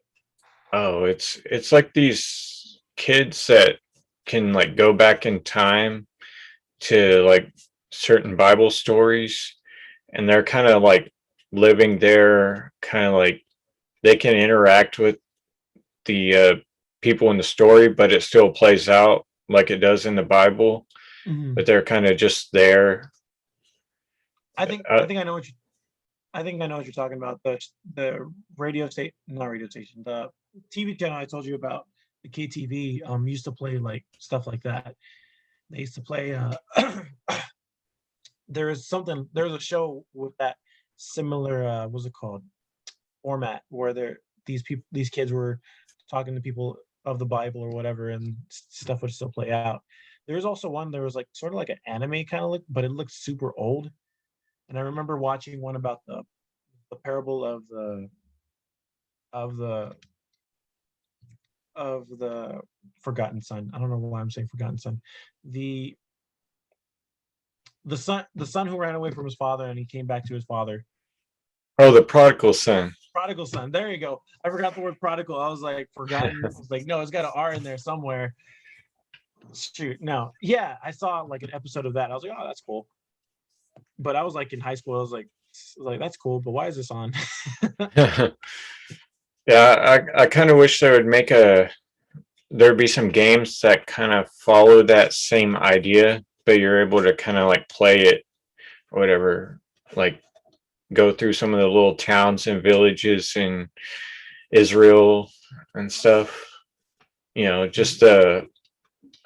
Oh, it's like these kids that can like go back in time to like certain Bible stories, and they're kind of like living there, kind of like they can interact with the people in the story, but it still plays out like it does in the Bible. Mm-hmm. But they're kind of just there. I think I know what you. I think I know what you're talking about. The radio station, not radio station, the TV channel I told you about, the KTV, used to play like stuff like that. They used to play. There's a show with that similar. What's it called? Format where these kids were talking to people of the Bible or whatever, and stuff would still play out. There's also one. There was like sort of like an anime kind of look, but it looked super old. And I remember watching one about the parable of the forgotten son. I don't know why I'm saying forgotten son. The son who ran away from his father, and he came back to his father. Oh, the prodigal son. Prodigal son. There you go. I forgot the word prodigal. I was like, forgotten. I was like, no, it's got an R in there somewhere. Shoot. No. Yeah, I saw like an episode of that. I was like, oh, that's cool. But I was like in high school. I was like that's cool, but why is this on? Yeah, I kind of wish there'd be some games that kind of follow that same idea, but you're able to kind of like play it or whatever, like go through some of the little towns and villages in Israel and stuff. You know, just I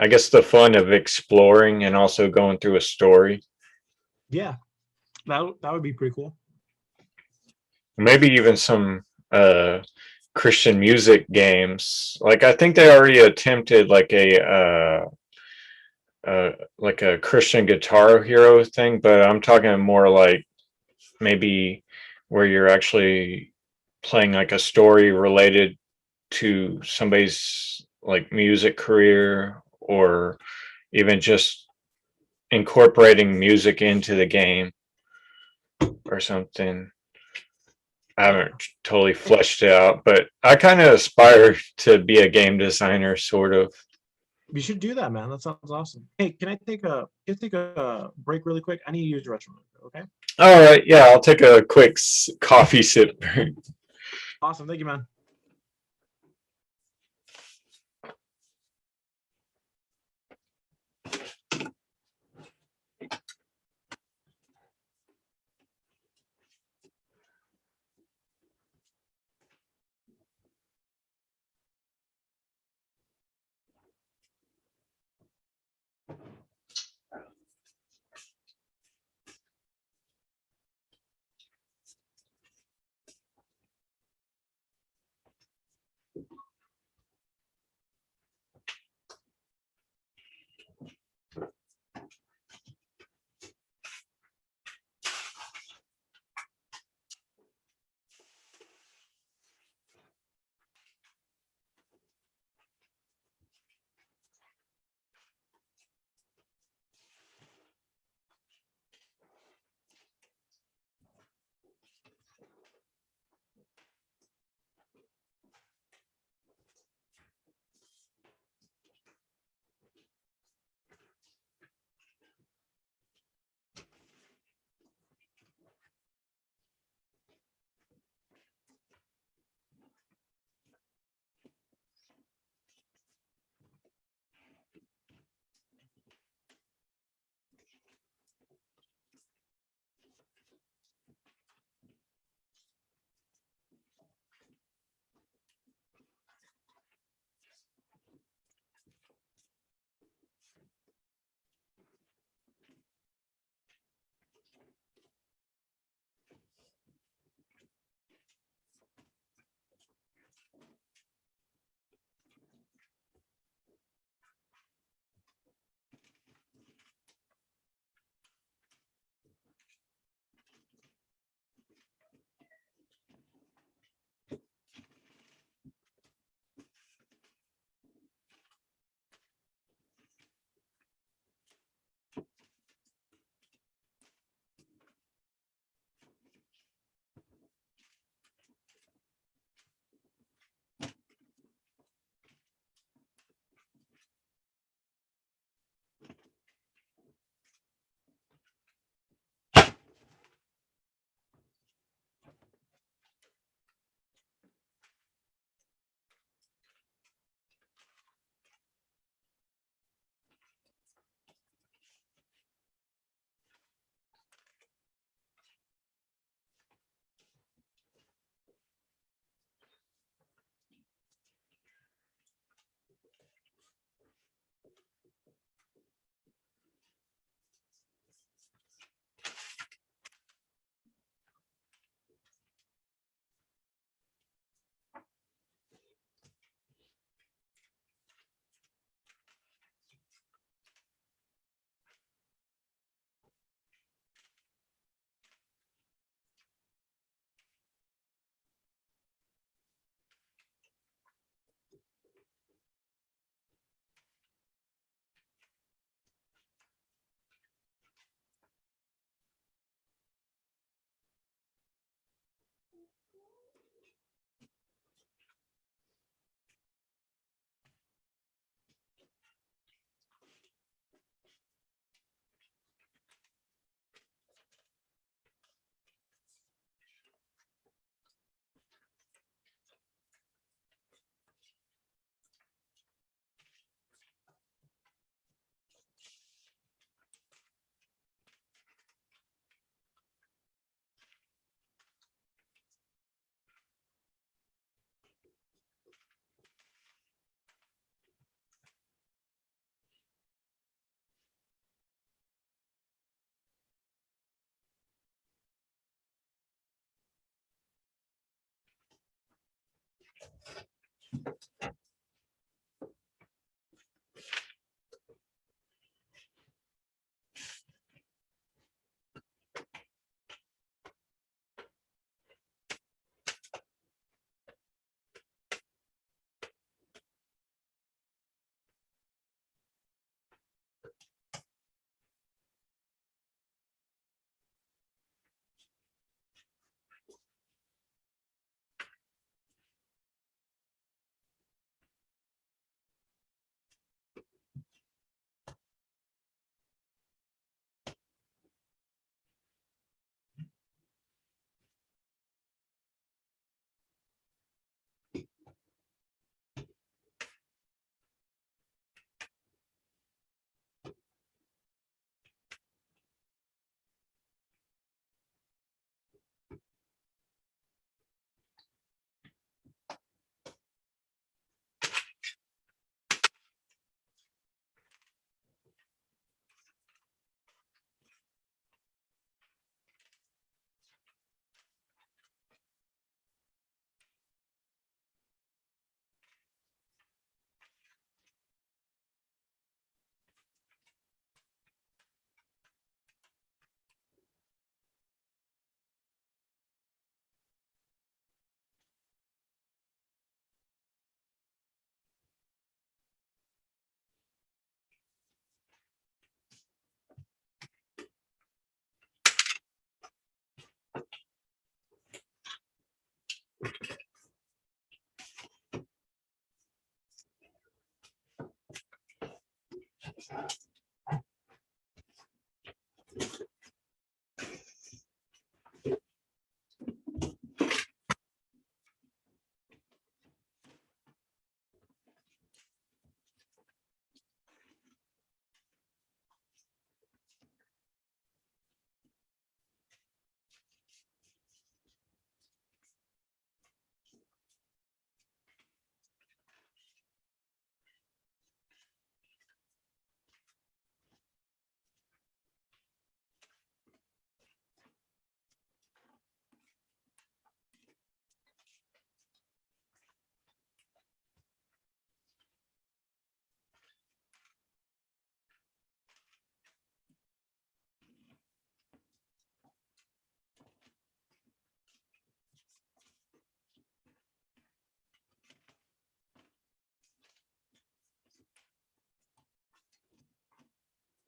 guess the fun of exploring and also going through a story. Yeah, that would be pretty cool. Maybe even some Christian music games. Like I think they already attempted like a Christian Guitar Hero thing, but I'm talking more like maybe where you're actually playing like a story related to somebody's like music career, or even just incorporating music into the game or something. I haven't totally fleshed it out, but I kind of aspire to be a game designer, sort of. You should do that, man. That sounds awesome. Hey, can I take a break really quick? I need to use the restroom. Okay. All right, yeah, I'll take a quick coffee sip. Awesome. Thank you, man.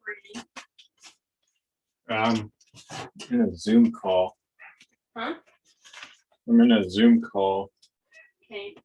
reading? In a Zoom call. Huh? I'm in a Zoom call. Okay.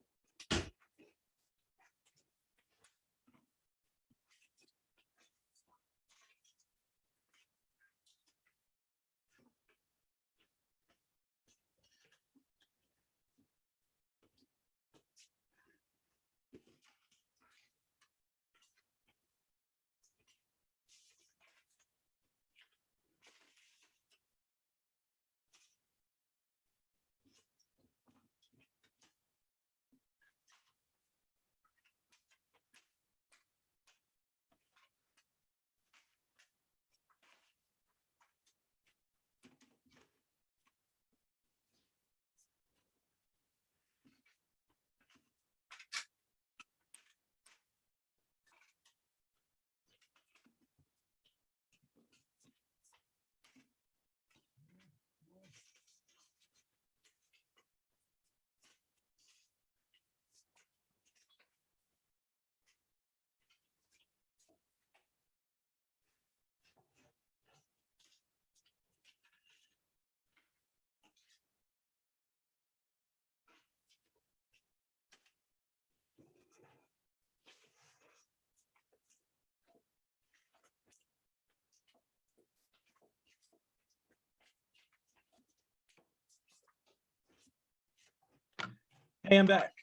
Hey, I'm back.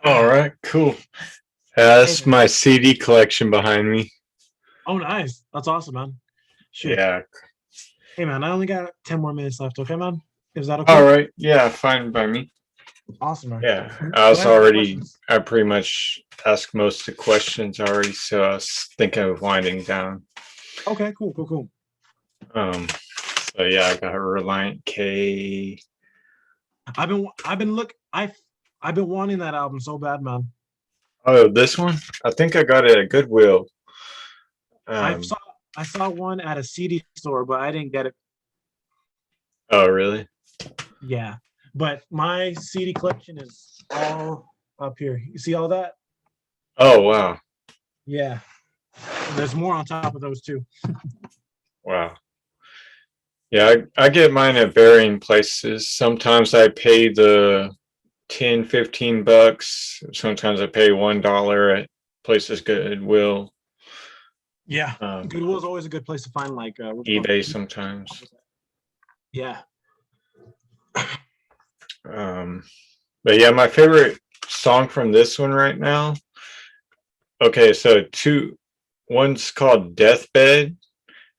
All right, cool. That's my CD collection behind me. Oh, nice. That's awesome, man. Shoot. Yeah. Hey, man, I only got 10 more minutes left. Okay, man? Is that okay? All right. Yeah, fine by me. Awesome, man. Yeah, Go I was ahead with already. questions. I pretty much asked most of the questions already, so I was thinking of winding down. Okay, cool. So yeah, I got Relient K. I've been wanting that album so bad, man. Oh, this one? I think I got it at Goodwill. I saw one at a CD store, but I didn't get it. Oh, really? Yeah, but my CD collection is all up here. You see all that? Oh, wow. Yeah. There's more on top of those too. Wow. Yeah, I get mine at varying places. Sometimes I pay the 10, 15 bucks. Sometimes I pay $1 at places Goodwill. Yeah. Goodwill is always a good place to find like eBay sometimes. Yeah. But yeah, my favorite song from this one right now. Okay, so one's called Deathbed,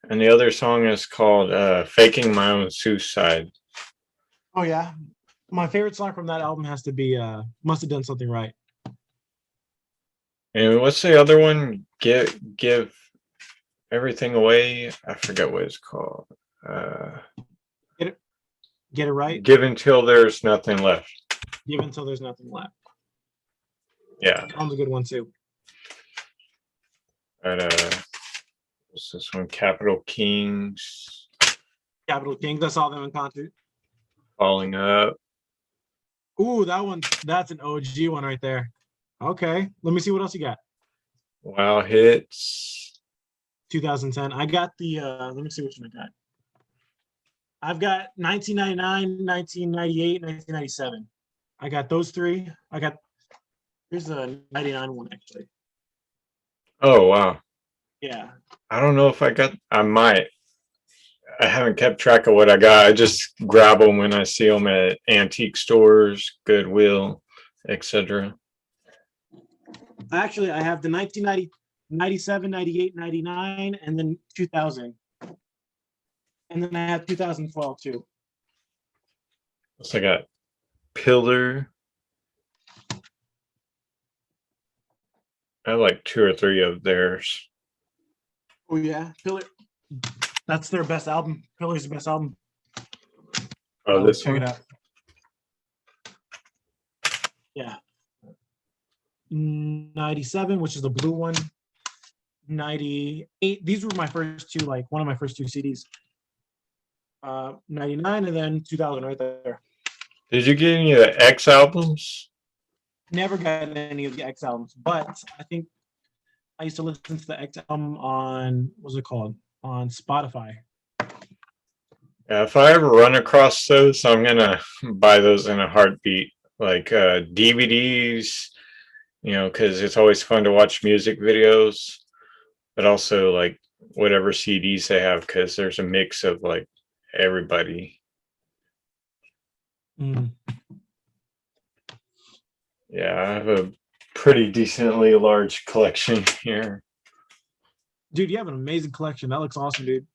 and the other song is called Faking My Own Suicide. Oh yeah. My favorite song from that album has to be Must Have Done Something Right. And what's the other one? Give Everything Away. I forget what it's called. Get it right. Give Until There's Nothing Left. Give Until There's Nothing Left. Yeah. That one's a good one too. But what's this one? Capital Kings. Capital Kings. I saw them in concert. Falling Up. Ooh, that's an OG one right there. Okay. Let me see what else you got. Wow Hits. 2010. I got the let me see which one I got. I've got 1999, 1998, 1997. I got those three. Here's a 99 one actually. Oh, wow. Yeah. I don't know if I might. I haven't kept track of what I got. I just grab them when I see them at antique stores, Goodwill, etc. Actually, I have the 1990, 97, 98, 99, and then 2000. And then I have 2012 too. So I got Pillar. I have like 2 or 3 of theirs. Oh yeah, Pillar. That's their best album. Pillar's the best album. Oh, this check one? it out. Yeah. 97, which is the blue one. 98. These were my first two, like one of my first two CDs. 99 and then 2000 right there. Did you get any of the X albums? Never got any of the X albums, but I think I used to listen to the X album on what's it called? On Spotify. Yeah, if I ever run across those, I'm gonna buy those in a heartbeat. Like DVDs, you know, because it's always fun to watch music videos, but also like whatever CDs they have, because there's a mix of like everybody. Mm. Yeah, I have a pretty decently large collection here. Dude, you have an amazing collection. That looks awesome, dude.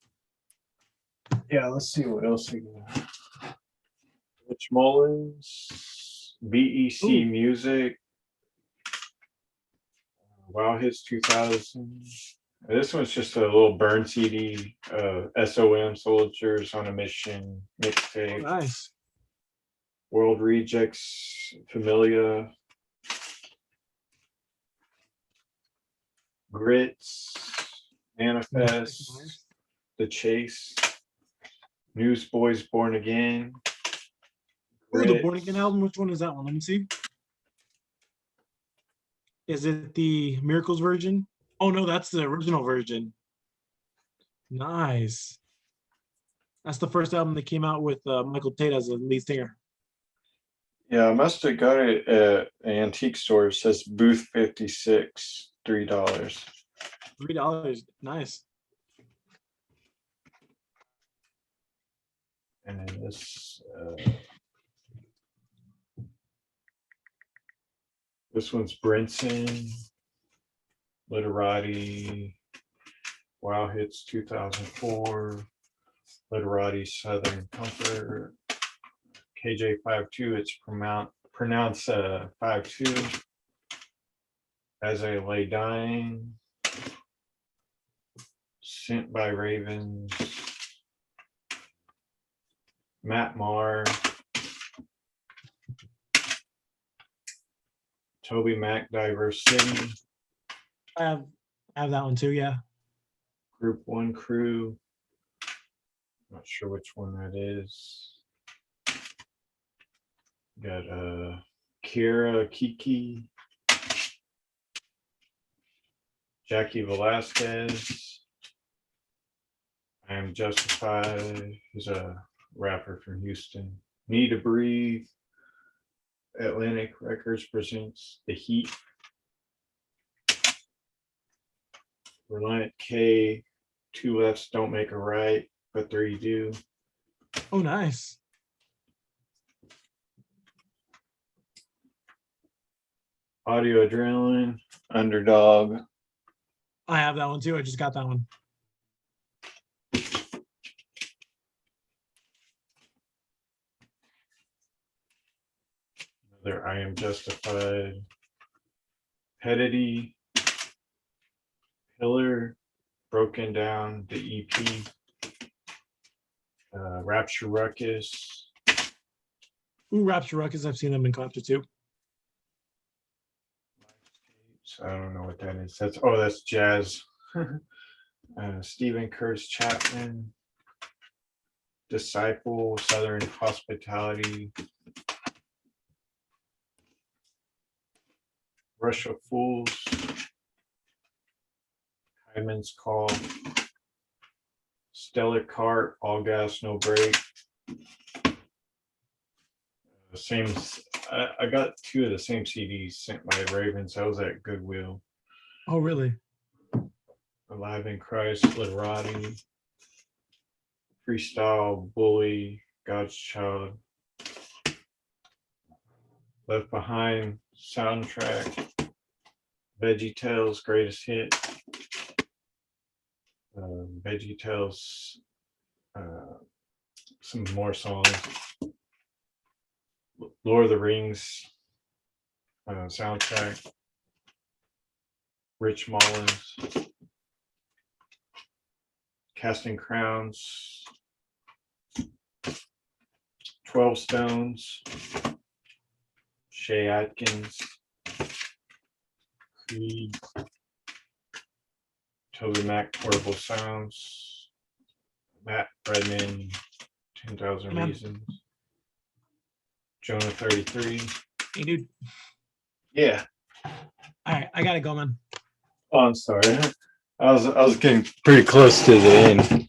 Yeah, let's see what else we got. Rich Mullins, BEC Ooh. Music, Wow Hits 2000. This one's just a little burn CD, SOM Soldiers on a Mission Oh, mixtape, nice. World Rejects, Familia, Grits, Manafest, Nice. The Chase, Newsboys, Born Again. Ooh, the Born Again album. Which one is that one? Let me see. Is it the Miracles version? Oh no, that's the original version. Nice. That's the first album that came out with Michael Tate as the lead singer. Yeah, I must have got it at an antique store. It says Booth 56, $3. $3. Nice. And then this one's Brinson, LitaRodi, Wow Hits 2004, LitaRodi Southern Comfort, KJ52. It's pronounced 52. As I Lay Dying, Sent by Ravens, Matt Marr, Toby Mac, Diverse City, I have that one too, yeah. Group One Crew. Not sure which one that is. Got Kira, Kiki, Jackie Velasquez. I Am Justified. He's a rapper from Houston. Need to Breathe. Atlantic Records presents The Heat. Relient K. Two lefts don't make a right, but three do. Oh, nice. Audio Adrenaline, Underdog. I have that one too. I just got that one. Another I Am Justified. Pedity. Pillar. Broken Down, the EP. Rapture Ruckus. Ooh, Rapture Ruckus. I've seen them in concert too. I don't know what that is. That's jazz. Stephen Curtis Chapman. Disciple, Southern Hospitality. Rush of Fools. Hyman's Call. Stellar Cart, All Gas, No Break. Same. I got two of the same CDs sent by Ravens. I was at Goodwill. Oh, really? Alive in Christ, LitaRodi, Freestyle, Bully, God's Child, Left Behind, Soundtrack, VeggieTales, Greatest Hit, VeggieTales, some more songs, Lord of the Rings, soundtrack, Rich Mullins, Casting Crowns, 12 Stones, Shay Atkins, Creed, Toby Mac, Portable Sounds, Matt Redman, 10,000 Reasons, Jonah 33. Hey, dude. Yeah. All right, I gotta go, man. Oh, I'm sorry. I was getting pretty close to the end.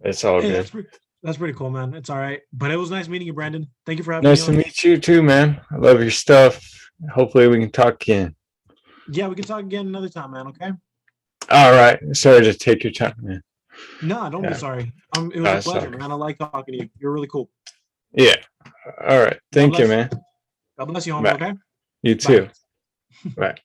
It's all Hey, good. that's pretty cool, man. It's all right. But it was nice meeting you, Brandon. Thank you for having Nice me to on. meet you too, man. I love your stuff. Hopefully we can talk again. Yeah, we can talk again another time, man. Okay. All right. Sorry to take your time, man. No, don't Yeah. be sorry. It was a pleasure, Sorry. man. I like talking to you. You're really cool. Yeah. All right. Thank you, bless. man. God bless you, homie. Bye. Okay. You too. Bye.